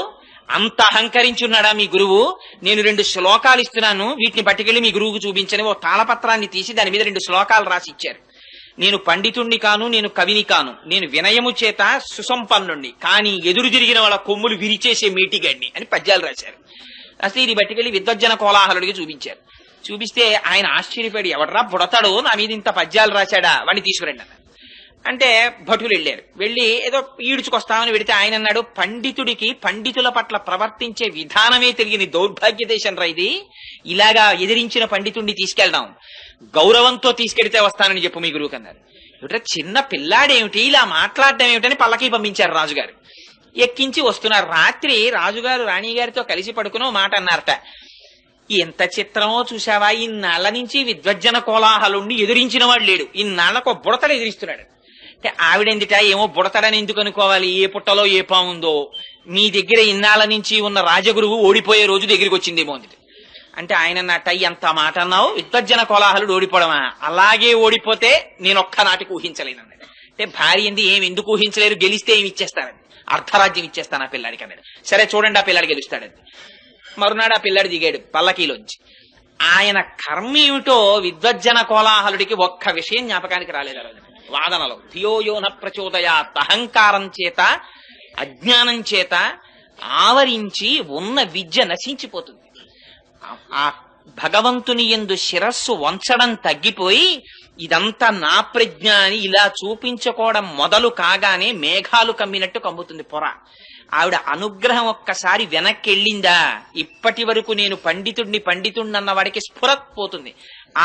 అంత అహంకరించున్నాడా మీ గురువు? నేను 2 శ్లోకాలు ఇస్తున్నాను, వీటిని పట్టుకెళ్లి మీ గురువుకు చూపించని ఓ తాళపత్రాన్ని తీసి దాని మీద 2 శ్లోకాలు రాసి ఇచ్చారు. నేను పండితుణ్ణి కాను, నేను కవిని కాను, నేను వినయము చేత సుసంపన్నుణ్ణి, కానీ ఎదురు తిరిగిన వాళ్ళ కొమ్ములు విరిచేసే మీటిగడ్ని అని పద్యాలు రాశారు. అసలు ఇది పట్టుకెళ్లి విద్వజ్జన కోలాహలుడికి చూపించారు. చూపిస్తే ఆయన ఆశ్చర్యపడి, ఎవడ్రా బుడతాడు నా మీద ఇంత పద్యాలు రాశాడా, వాడిని తీసుకురండి అన్నారు. అంటే భటులు వెళ్ళారు. వెళ్ళి ఏదో ఈడ్చుకొస్తామని వెడితే ఆయన అన్నాడు, పండితుడికి పండితుల పట్ల ప్రవర్తించే విధానమే తెలియని దౌర్భాగ్య దేశం రా ఇది. ఇలాగా ఎదిరించిన పండితుడిని తీసుకెళ్దాం, గౌరవంతో తీసుకెడితే వస్తానని చెప్పు మీ గురువుకి అన్నారు. ఏమిట్రా చిన్న పిల్లాడేమిటి ఇలా మాట్లాడడం ఏమిటని పల్లకి పంపించారు రాజుగారు. ఎక్కించి వస్తున్నారు. రాత్రి రాజుగారు రాణిగారితో కలిసి పడుకుని మాట అన్నారట, ఎంత చిత్రమో చూసావా, ఇన్నాళ్ల నుంచి విద్వజ్జన కోలాహలుండి ఎదిరించిన వాడు లేడు, ఇన్నాళ్లకు బుడతలు ఎదిరిస్తున్నాడు. ఆవిడెందుట ఏమో బుడతడని ఎందుకు అనుకోవాలి, ఏ పుట్టలో ఏ పాముందో, మీ దగ్గర ఇన్నాళ్ల నుంచి ఉన్న రాజగురువు ఓడిపోయే రోజు దగ్గరికి వచ్చిందేమో అందుటి. అంటే ఆయన అన్నట్ట, ఎంత మాట అన్నావు, విద్వజ్జన కోలాహలుడు ఓడిపోవడమా? అలాగే ఓడిపోతే నేను ఒక్కనాటికి ఊహించలేనన్నాడు. అంటే భార్య ఏమి ఎందుకు ఊహించలేరు, గెలిస్తే ఏమి ఇచ్చేస్తానండి, అర్ధరాజ్యం ఇచ్చేస్తాను ఆ పిల్లాడికి అన్నాడు. సరే చూడండి ఆ పిల్లాడు గెలుస్తాడండి. మరునాడు ఆ పిల్లాడు దిగాడు పల్లకీలోంచి. ఆయన కర్మ ఏమిటో విద్వజ్జన కోలాహలుడికి ఒక్క విషయం జ్ఞాపకానికి రాలేదు ఆ రోజు. వాదనలో ధియోయోన ప్రచోదయాత్, అహంకారం చేత అజ్ఞానం చేత ఆవరించి ఉన్న విద్య నశించిపోతుంది. ఆ భగవంతుని యందు శిరస్సు వంచడం తగ్గిపోయి ఇదంతా నా ప్రజ్ఞ అని ఇలా చూపించుకోవడం మొదలు కాగానే మేఘాలు కమ్మినట్టు కమ్ముతుంది పొర. ఆవిడ అనుగ్రహం ఒక్కసారి వెనక్కెళ్ళిందా, ఇప్పటి వరకు నేను పండితుడిని అన్నవాడికి స్ఫురత్ పోతుంది.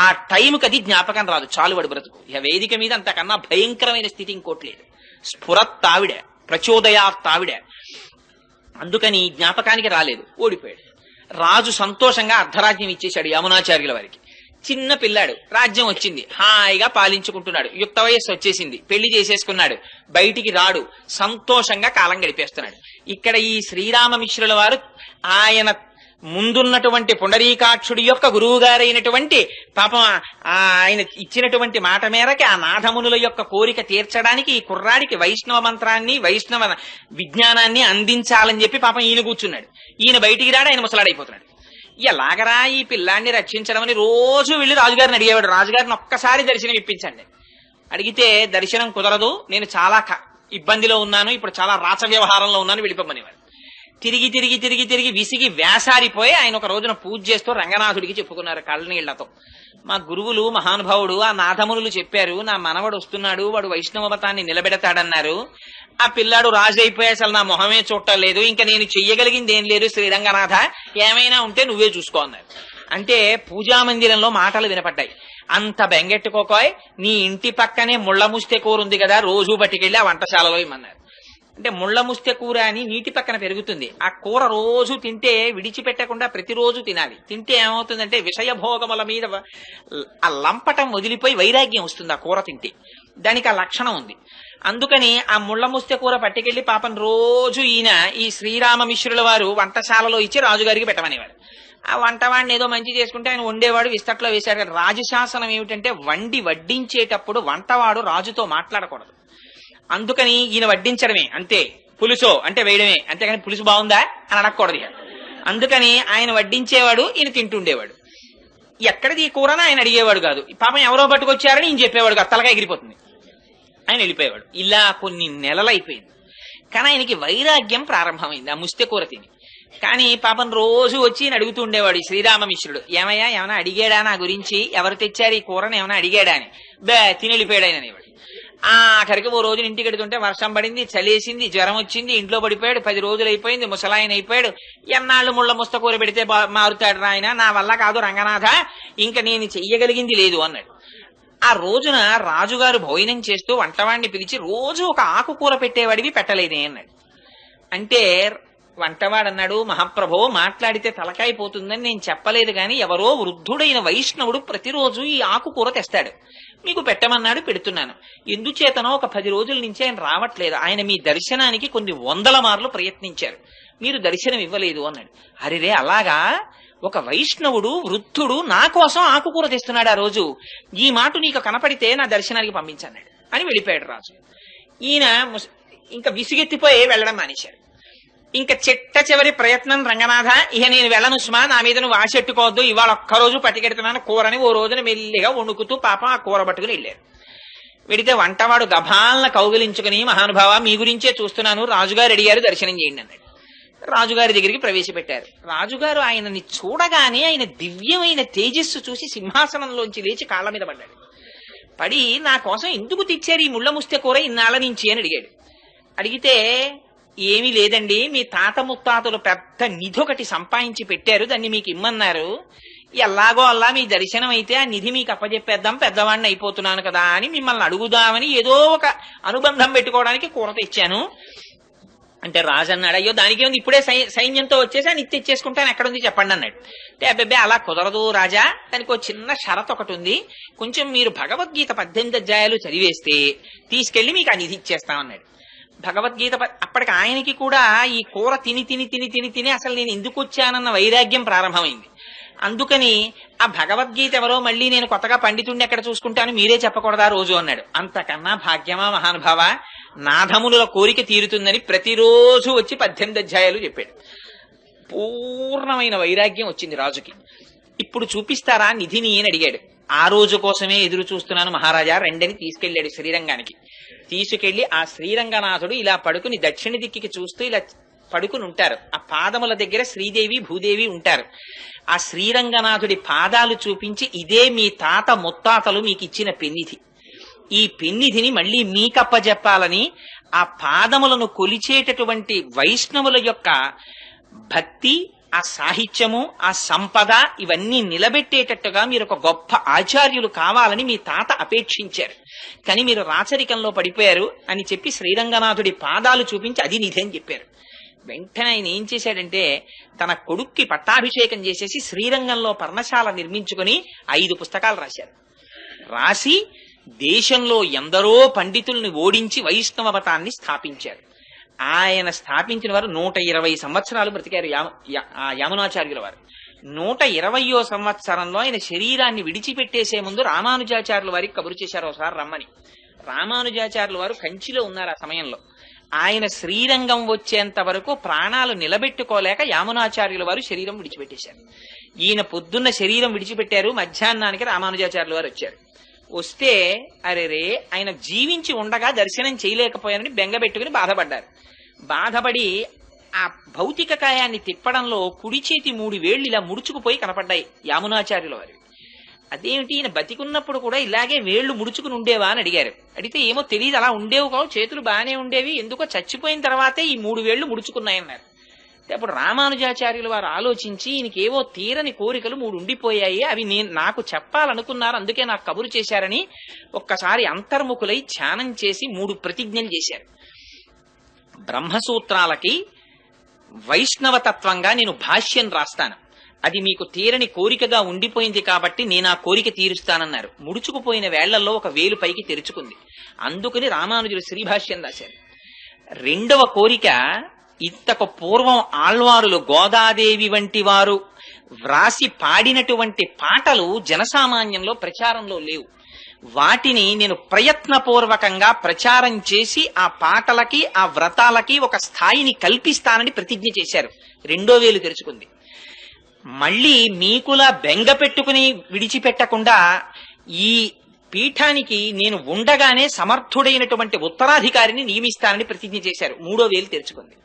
ఆ టైంకి అది జ్ఞాపకం రాదు, చాలు వాడు బ్రతుకు. ఇక వేదిక మీద అంతకన్నా భయంకరమైన స్థితి ఇంకోట్లేదు. స్ఫురత్ ఆవిడ, ప్రచోదయాత్ ఆవిడ. అందుకని జ్ఞాపకానికి రాలేదు, ఓడిపోయాడు. రాజు సంతోషంగా అర్ధరాజ్యం ఇచ్చేశాడు యమునాచార్యుల వారికి. చిన్న పిల్లాడు, రాజ్యం వచ్చింది, హాయిగా పాలించుకుంటున్నాడు. యుక్త వయస్సు వచ్చేసింది, పెళ్లి చేసేసుకున్నాడు, బయటికి రాడు, సంతోషంగా కాలం గడిపేస్తున్నాడు. ఇక్కడ ఈ శ్రీరామమిశ్రుల వారు ఆయన ముందున్నటువంటి పుండరీకాక్షుడి యొక్క గురువు గారైనటువంటి పాపం ఆయన ఇచ్చినటువంటి మాట మేరకి ఆ నాథమునుల యొక్క కోరిక తీర్చడానికి ఈ కుర్రాడికి వైష్ణవ మంత్రాన్ని వైష్ణవ విజ్ఞానాన్ని అందించాలని చెప్పి పాపం ఈయన కూర్చున్నాడు. ఈయన బయటికి రాడు, ఆయన ముసలాడైపోతున్నాడు. ఎలాగరా ఈ పిల్లాన్ని రక్షించడం అని రోజు వెళ్ళి రాజుగారిని అడిగేవాడు. రాజుగారిని ఒక్కసారి దర్శనం ఇప్పించండి. అడిగితే దర్శనం కుదరదు, నేను చాలా ఇబ్బందిలో ఉన్నాను, ఇప్పుడు చాలా రాచ వ్యవహారంలో ఉన్నాను, వెళ్ళిపోమనేవాడు. తిరిగి తిరిగి తిరిగి తిరిగి విసిగి వేసారిపోయి ఆయన ఒక రోజున పూజ చేస్తూ రంగనాథుడికి చెప్పుకున్నారు కళ్ళనీళ్లతో, మా గురువులు మహానుభావుడు ఆ నాథమునులు చెప్పారు, నా మనవడు వస్తున్నాడు, వాడు వైష్ణవ మతాన్ని నిలబెడతాడన్నారు. ఆ పిల్లాడు రాజు అయిపోయి అసలు నా మొహమే చూడలేదు, ఇంకా నేను చెయ్యగలిగింది ఏం లేదు, శ్రీరంగనాథ ఏమైనా ఉంటే నువ్వే చూసుకో అన్నారు. అంటే పూజామందిరంలో మాటలు వినపడ్డాయి. అంత బెంగెట్టుకోకోయ్, నీ ఇంటి పక్కనే ముళ్ళ ముస్తె కూర ఉంది కదా, రోజు పట్టుకెళ్ళి ఆ వంటశాలలో ఇమ్మన్నారు. అంటే ముళ్ళ ముస్తె కూర అని నీటి పక్కన పెరుగుతుంది, ఆ కూర రోజు తింటే విడిచిపెట్టకుండా ప్రతిరోజు తినాలి. తింటే ఏమవుతుందంటే విషయభోగముల మీద ఆ లంపటం వదిలిపోయి వైరాగ్యం వస్తుంది ఆ కూర తింటే, దానికి ఆ లక్షణం ఉంది. అందుకని ఆ ముళ్ళ ముస్తె కూర పట్టుకెళ్లి పాపం రోజు ఈయన ఈ శ్రీరామమిశ్రుల వారు వంటశాలలో ఇచ్చి రాజుగారికి పెట్టమనేవారు. ఆ వంటవాడిని ఏదో మంచి చేసుకుంటే ఆయన వండేవాడు, విస్తట్లో వేశాడు. రాజశాసనం ఏమిటంటే వడ్డించేటప్పుడు వంటవాడు రాజుతో మాట్లాడకూడదు. అందుకని ఈయన వడ్డించడమే అంతే, పులుసో అంటే వేయడమే, అంతేగాని పులుసు బాగుందా అని అడగకూడదు. అందుకని ఆయన వడ్డించేవాడు, ఈయన తింటుండేవాడు. ఎక్కడిది ఈ కూరని ఆయన అడిగేవాడు కాదు. పాపం ఎవరో పట్టుకొచ్చారని ఈయన చెప్పేవాడు కాదు, తలగా ఎగిరిపోతుంది, ఆయన వెళ్ళిపోయేవాడు. ఇలా కొన్ని నెలలు అయిపోయింది. కానీ ఆయనకి వైరాగ్యం ప్రారంభమైంది ఆ ముస్తె కూర తిని. కానీ పాపం రోజు వచ్చి అడుగుతూ ఉండేవాడు ఈ శ్రీరామమిశ్రుడు, ఏమయ్యా ఏమైనా అడిగాడా నా గురించి, ఎవరు తెచ్చారు ఈ కూరని ఏమైనా అడిగాడా అని. తిని వెళ్ళిపోయాడు ఆయన అనేవాడు. ఆఖరికి ఓ రోజున ఇంటికి ఎడుతుంటే వర్షం పడింది, చలేసింది, జ్వరం వచ్చింది, ఇంట్లో పడిపోయాడు. 10 రోజులు అయిపోయింది, ముసలాయన అయిపోయాడు. ఎన్నాళ్ళు ముళ్ళ ముస్త కూర పెడితే మారుతాడు ఆయన, నా వల్ల కాదు రంగనాథ, ఇంకా నేను చెయ్యగలిగింది లేదు అన్నాడు. ఆ రోజున రాజుగారు భోజనం చేస్తూ వంటవాడిని పిలిచి, రోజు ఒక ఆకుకూర పెట్టేవాడివి పెట్టలేదే అన్నాడు. అంటే వంటవాడన్నాడు, మహాప్రభో మాట్లాడితే తలకాయ పోతుందని నేను చెప్పలేదు, కానీ ఎవరో వృద్ధుడైన వైష్ణవుడు ప్రతిరోజు ఈ ఆకుకూర తెస్తాడు, మీకు పెట్టమన్నాడు, పెడుతున్నాను. ఎందుచేతనో ఒక 10 రోజుల నుంచి ఆయన రావట్లేదు, ఆయన మీ దర్శనానికి కొన్ని 100 మార్లు ప్రయత్నించారు, మీరు దర్శనం ఇవ్వలేదు అన్నాడు. అరేరే అలాగా, ఒక వైష్ణవుడు వృద్ధుడు నా కోసం ఆకుకూర తెస్తున్నాడు ఆ రోజు, ఈ మాట నీకు కనపడితే నా దర్శనానికి పంపించన్నాడు అని వెళ్ళిపోయాడు రాజు. ఈయన ఇంకా విసుగెత్తిపోయి వెళ్ళడం మానేశారు. ఇంకా చిట్ట చివరి ప్రయత్నం, రంగనాథ ఇక నేను వెళ్ళను సుమా, నా మీద నువ్వు ఆశెట్టుకోవద్దు, ఇవాళ ఒక్కరోజు పట్టుకెడుతున్నాను కూరని ఓ రోజున మెల్లిగా వండుకుతూ పాపం ఆ కూర పట్టుకుని వెళ్ళారు. వెడితే వంటవాడు గభాలన కౌగిలించుకుని, మహానుభావ మీ గురించే చూస్తున్నాను, రాజుగారు అడిగారు దర్శనం చేయండి అన్నాడు. రాజుగారి దగ్గరికి ప్రవేశపెట్టారు. రాజుగారు ఆయనని చూడగానే ఆయన దివ్యమైన తేజస్సు చూసి సింహాసనంలోంచి లేచి కాళ్ల మీద పడ్డాడు. పడి నా కోసం ఎందుకు తెచ్చారు ఈ ముళ్ళ ముస్తె కూర ఇన్నాళ్ళ నుంచి అని అడిగాడు. అడిగితే ఏమీ లేదండి, మీ తాత ముత్తాతలు పెద్ద నిధి ఒకటి సంపాదించి పెట్టారు, దాన్ని మీకు ఇమ్మన్నారు, ఎలాగో అల్లా మీ దర్శనం అయితే ఆ నిధి మీకు అప్పచెప్పేద్దాం, పెద్దవాడిని అయిపోతున్నాను కదా అని మిమ్మల్ని అడుగుదామని ఏదో ఒక అనుబంధం పెట్టుకోవడానికి కూర తెచ్చాను అంటే రాజు అన్నాడు, అయ్యో దానికి ఉంది, ఇప్పుడే సైన్యంతో వచ్చేసి ఆ నిత్య తెచ్చేసుకుంటాను, ఎక్కడుంది చెప్పండి అన్నాడు. అంటే అబ్బాయి అలా కుదరదు రాజా, దానికి ఒక చిన్న షరత్ ఒకటి ఉంది, కొంచెం మీరు భగవద్గీత 18 అధ్యాయాలు చదివేస్తే తీసుకెళ్లి మీకు ఆ నిధి ఇచ్చేస్తామన్నాడు. భగవద్గీత అప్పటికి ఆయనకి కూడా ఈ కూర తిని తిని తిని తిని తిని అసలు నేను ఎందుకు వచ్చానన్న వైరాగ్యం ప్రారంభమైంది. అందుకని ఆ భగవద్గీత ఎవరో మళ్ళీ నేను కొత్తగా పండితుడిని ఎక్కడ చూసుకుంటాను, మీరే చెప్పకూడదా రోజు అన్నాడు. అంతకన్నా భాగ్యమా మహానుభావ, నాథముల కోరిక తీరుతుందని ప్రతిరోజు వచ్చి 18 అధ్యాయాలు చెప్పాడు. పూర్ణమైన వైరాగ్యం వచ్చింది రాజుకి. ఇప్పుడు చూపిస్తారా నిధిని అని అడిగాడు. ఆ రోజు కోసమే ఎదురు చూస్తున్నాను మహారాజా, రెండని తీసుకెళ్లాడు శ్రీరంగానికి. తీసుకెళ్లి ఆ శ్రీరంగనాథుడు ఇలా పడుకుని దక్షిణ దిక్కికి చూస్తూ ఇలా పడుకుని ఉంటారు. ఆ పాదముల దగ్గర శ్రీదేవి భూదేవి ఉంటారు. ఆ శ్రీరంగనాథుడి పాదాలు చూపించి, ఇదే మీ తాత ముత్తాతలు మీకు ఇచ్చిన పెన్నిధి, ఈ పెన్నిధిని మళ్ళీ మీకప్పజెప్పాలని ఆ పాదములను కొలిచేటటువంటి వైష్ణవుల యొక్క భక్తి, ఆ సాహిత్యము, ఆ సంపద ఇవన్నీ నిలబెట్టేటట్టుగా మీరు ఒక గొప్ప ఆచార్యులు కావాలని మీ తాత అపేక్షించారు, కానీ మీరు రాచరికంలో పడిపోయారు అని చెప్పి శ్రీరంగనాథుడి పాదాలు చూపించి అది నిధి అని చెప్పారు. వెంటనే ఆయన ఏం చేశాడంటే తన కొడుక్కి పట్టాభిషేకం చేసేసి శ్రీరంగంలో పర్ణశాల నిర్మించుకుని 5 పుస్తకాలు రాశారు. రాసి దేశంలో ఎందరో పండితుల్ని ఓడించి వైష్ణవ మతాన్ని స్థాపించారు. ఆయన స్థాపించిన వారు 120 సంవత్సరాలు బ్రతికారు. యామునాచార్యుల వారు 120వ సంవత్సరంలో ఆయన శరీరాన్ని విడిచిపెట్టేసే ముందు రామానుజాచార్యుల వారికి కబురు చేశారు ఒకసారి రమ్మని. రామానుజాచార్యుల వారు కంచిలో ఉన్నారు ఆ సమయంలో. ఆయన శ్రీరంగం వచ్చేంత వరకు ప్రాణాలు నిలబెట్టుకోలేక యామునాచార్యుల వారు శరీరం విడిచిపెట్టేశారు. ఈయన పొద్దున్న శరీరం విడిచిపెట్టారు, మధ్యాహ్నానికి రామానుజాచార్యుల వారు వచ్చారు. వస్తే అరెరే ఆయన జీవించి ఉండగా దర్శనం చేయలేకపోయారని బెంగబెట్టుకుని బాధపడ్డారు. బాధపడి ఆ భౌతిక కాయాన్ని తిప్పడంలో కుడి చేతి 3 వేళ్లు ఇలా ముడుచుకుపోయి కనపడ్డాయి యామునాచార్యుల వారు. అదేమిటి, ఈయన బతికున్నప్పుడు కూడా ఇలాగే వేళ్లు ముడుచుకుని ఉండేవా అని అడిగారు. అడిగితే ఏమో తెలియదు, అలా ఉండేవు కావు, చేతులు బాగానే ఉండేవి, ఎందుకో చచ్చిపోయిన తర్వాతే ఈ 3 వేళ్లు ముడుచుకున్నాయన్నారు. అప్పుడు రామానుజాచార్యుల వారు ఆలోచించి ఈయనకేవో తీరని కోరికలు 3 ఉండిపోయాయి, అవి నాకు చెప్పాలనుకున్నారు, అందుకే నాకు కబురు చేశారని ఒక్కసారి అంతర్ముఖులై ధ్యానం చేసి 3 ప్రతిజ్ఞలు చేశారు. బ్రహ్మసూత్రాలకి వైష్ణవతత్వంగా నేను భాష్యం రాస్తాను, అది మీకు తీరని కోరికగా ఉండిపోయింది కాబట్టి నేను ఆ కోరిక తీరుస్తానన్నారు. ముడుచుకుపోయిన వేళ్లలో ఒక వేలు పైకి తెరుచుకుంది, అందుకని రామానుజులు శ్రీభాష్యం రాశారు. 2వ కోరిక, ఇంతకు పూర్వం ఆళ్వారులు గోదాదేవి వంటి వారు వ్రాసి పాడినటువంటి పాటలు జనసామాన్యంలో ప్రచారంలో లేవు, వాటిని నేను ప్రయత్నపూర్వకంగా ప్రచారం చేసి ఆ పాటలకి ఆ వ్రతాలకి ఒక స్థాయిని కల్పిస్తానని ప్రతిజ్ఞ చేశారు. 2వ వేలు తెరుచుకుంది. మళ్ళీ మీకులా బెంగ పెట్టుకుని విడిచిపెట్టకుండా ఈ పీఠానికి నేను ఉండగానే సమర్థుడైనటువంటి ఉత్తరాధికారిని నియమిస్తానని ప్రతిజ్ఞ చేశారు. 3వ వేలు తెరుచుకుంది.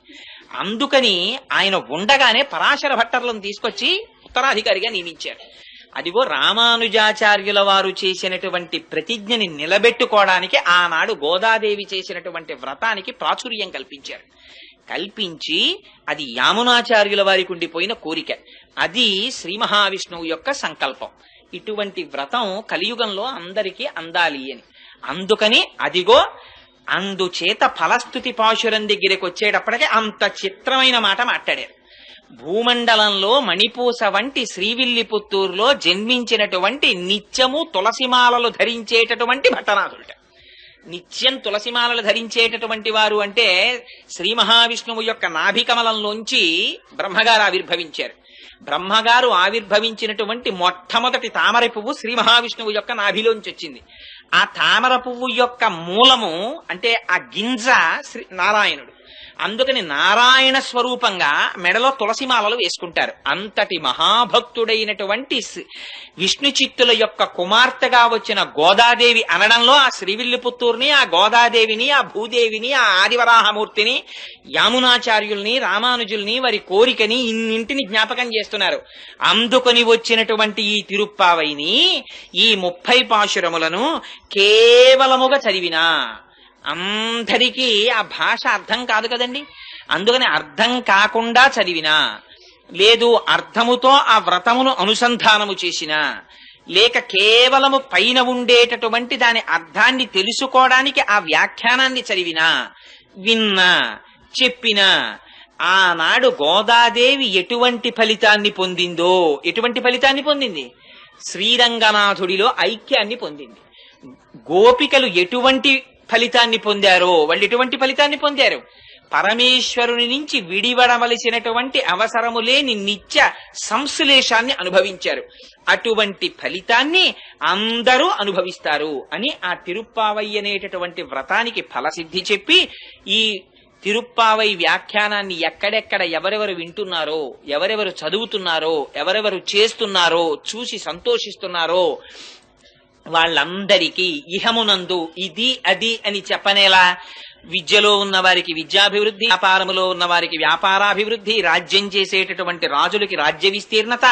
అందుకని ఆయన ఉండగానే పరాశర భట్టర్లను తీసుకొచ్చి ఉత్తరాధికారిగా నియమించారు. అదిగో రామానుజాచార్యుల వారు చేసినటువంటి ప్రతిజ్ఞని నిలబెట్టుకోవడానికి ఆనాడు గోదాదేవి చేసినటువంటి వ్రతానికి ప్రాచుర్యం కల్పించారు. కల్పించి అది యామునాచార్యుల వారికి ఉండిపోయిన కోరిక, అది శ్రీ మహావిష్ణువు యొక్క సంకల్పం. ఇటువంటి వ్రతం కలియుగంలో అందరికీ అందాలి అని. అందుకని అదిగో అందుచేత ఫలస్థుతి పాశురం దగ్గరికి వచ్చేటప్పటికి అంత చిత్రమైన మాట మాట్లాడారు. భూమండలంలో మణిపూస వంటి శ్రీవిల్లిపుత్తూరులో జన్మించినటువంటి నిత్యము తులసిమాలలు ధరించేటటువంటి భట్టనాథుడు. నిత్యం తులసిమాలలు ధరించేటటువంటి వారు అంటే శ్రీ మహావిష్ణువు యొక్క నాభికమలంలోంచి బ్రహ్మగారు ఆవిర్భవించారు. బ్రహ్మగారు ఆవిర్భవించినటువంటి మొట్టమొదటి తామర పువ్వు శ్రీ మహావిష్ణువు యొక్క నాభిలోంచి వచ్చింది. ఆ తామర పువ్వు యొక్క మూలము అంటే ఆ గింజ శ్రీ నారాయణుడు. అందుకని నారాయణ స్వరూపంగా మెడలో తులసిమాలలు వేసుకుంటారు. అంతటి మహాభక్తుడైనటువంటి విష్ణు చిత్తుల యొక్క కుమార్తెగా వచ్చిన గోదాదేవి అనడంలో ఆ శ్రీవిల్లిపుత్తూరుని, ఆ గోదాదేవిని, ఆ భూదేవిని, ఆ ఆదివరాహమూర్తిని, యామునాచార్యుల్ని, రామానుజుల్ని, వారి కోరికని ఇన్నింటిని జ్ఞాపకం చేస్తున్నారు. అందుకొని వచ్చినటువంటి ఈ తిరుప్పావైని ఈ 30 పాశురములను కేవలముగా చదివినా అందరికీ ఆ భాష అర్థం కాదు కదండి. అందుకని అర్థం కాకుండా చదివినా, లేదు అర్థముతో ఆ వ్రతమును అనుసంధానము చేసినా, లేక కేవలము పైన ఉండేటటువంటి దాని అర్థాన్ని తెలుసుకోవడానికి ఆ వ్యాఖ్యానాన్ని చదివినా, విన్నా, చెప్పినా, ఆనాడు గోదాదేవి ఎటువంటి ఫలితాన్ని పొందిందో, ఎటువంటి ఫలితాన్ని పొందింది? శ్రీరంగనాథుడిలో ఐక్యాన్ని పొందింది. గోపికలు ఎటువంటి ఫలితాన్ని పొందారో వాళ్ళు ఎటువంటి ఫలితాన్ని పొందారు? పరమేశ్వరుని నుంచి విడివడవలసినటువంటి అవసరము లేని నిత్య సంశ్లేషాన్ని అనుభవించారు. అటువంటి ఫలితాన్ని అందరూ అనుభవిస్తారు అని ఆ తిరుప్పావై అనేటటువంటి వ్రతానికి ఫలసిద్ధి చెప్పి, ఈ తిరుప్పావై వ్యాఖ్యానాన్ని ఎక్కడెక్కడ ఎవరెవరు వింటున్నారో, ఎవరెవరు చదువుతున్నారో, ఎవరెవరు చేస్తున్నారో, చూసి సంతోషిస్తున్నారో వాళ్ళందరికీ ఇహమునందు ఇది అది అని చెప్పనేలా, విద్యలో ఉన్న వారికి విద్యాభివృద్ధి, వ్యాపారములో ఉన్న వారికి వ్యాపారాభివృద్ధి, రాజ్యం చేసేటటువంటి రాజులకి రాజ్య విస్తీర్ణత,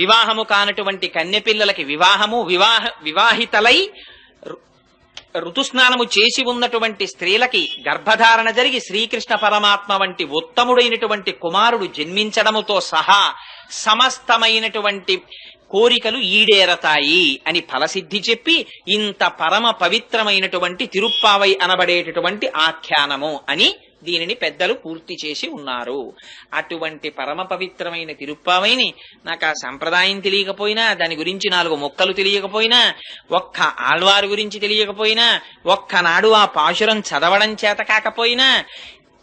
వివాహము కానటువంటి కన్యపిల్లలకి వివాహము, వివాహితలై ఋతుస్నానము చేసి ఉన్నటువంటి స్త్రీలకి గర్భధారణ జరిగి శ్రీకృష్ణ పరమాత్మ వంటి ఉత్తముడైనటువంటి కుమారుడు జన్మించడముతో సహా సమస్తమైనటువంటి కోరికలు ఈడేరతాయి అని ఫలసిద్ధి చెప్పి ఇంత పరమ పవిత్రమైనటువంటి తిరుప్పావై అనబడేటటువంటి ఆఖ్యానము అని దీనిని పెద్దలు పూర్తి చేసి ఉన్నారు. అటువంటి పరమ పవిత్రమైన తిరుప్పావైని నాకు ఆ సంప్రదాయం తెలియకపోయినా, దాని గురించి 4 ముక్కలు తెలియకపోయినా, ఒక్క ఆళ్వారు గురించి తెలియకపోయినా, ఒక్కనాడు ఆ పాశురం చదవడం చేత కాకపోయినా,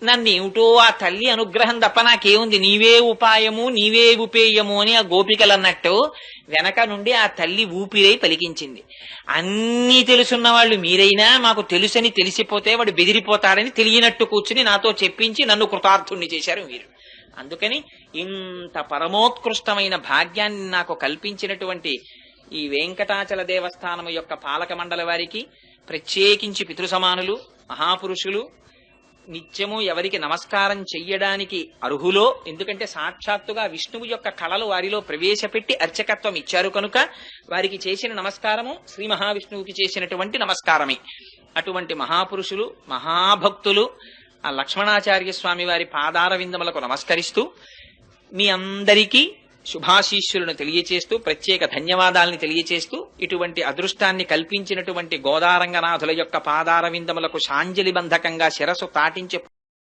నన్నేమిటో ఆ తల్లి అనుగ్రహం తప్ప నాకేముంది, నీవే ఉపాయము నీవే ఉపేయము అని ఆ గోపికలు అన్నట్టు వెనక నుండి ఆ తల్లి ఊపిరై పలికించింది. అన్నీ తెలుసున్న వాళ్ళు మీరైనా మాకు తెలుసని తెలిసిపోతే వాడు బెదిరిపోతాడని తెలియనట్టు కూర్చుని నాతో చెప్పించి నన్ను కృతార్థుణ్ణి చేశారు మీరు. అందుకని ఇంత పరమోత్కృష్టమైన భాగ్యాన్ని నాకు కల్పించినటువంటి ఈ వెంకటాచల దేవస్థానము యొక్క పాలక మండలి వారికి, ప్రత్యేకించి పితృసమానులు, మహాపురుషులు, నిత్యము ఎవరికి నమస్కారం చెయ్యడానికి అర్హులో, ఎందుకంటే సాక్షాత్తుగా విష్ణువు యొక్క కళలు వారిలో ప్రవేశపెట్టి అర్చకత్వం ఇచ్చారు కనుక వారికి చేసిన నమస్కారము శ్రీ మహావిష్ణువుకి చేసినటువంటి నమస్కారమే. అటువంటి మహాపురుషులు, మహాభక్తులు ఆ లక్ష్మణాచార్య స్వామి వారి పాదార విందములకు నమస్కరిస్తూ మీ అందరికీ శుభాశీస్సులను తెలియచేస్తూ, ప్రత్యేక ధన్యవాదాలని తెలియచేస్తూ, ఇటువంటి అదృష్టాన్ని కల్పించినటువంటి గోదారంగనాథుల యొక్క పాదార విందములకు శాంజలి బంధకంగా శిరసు తాటించి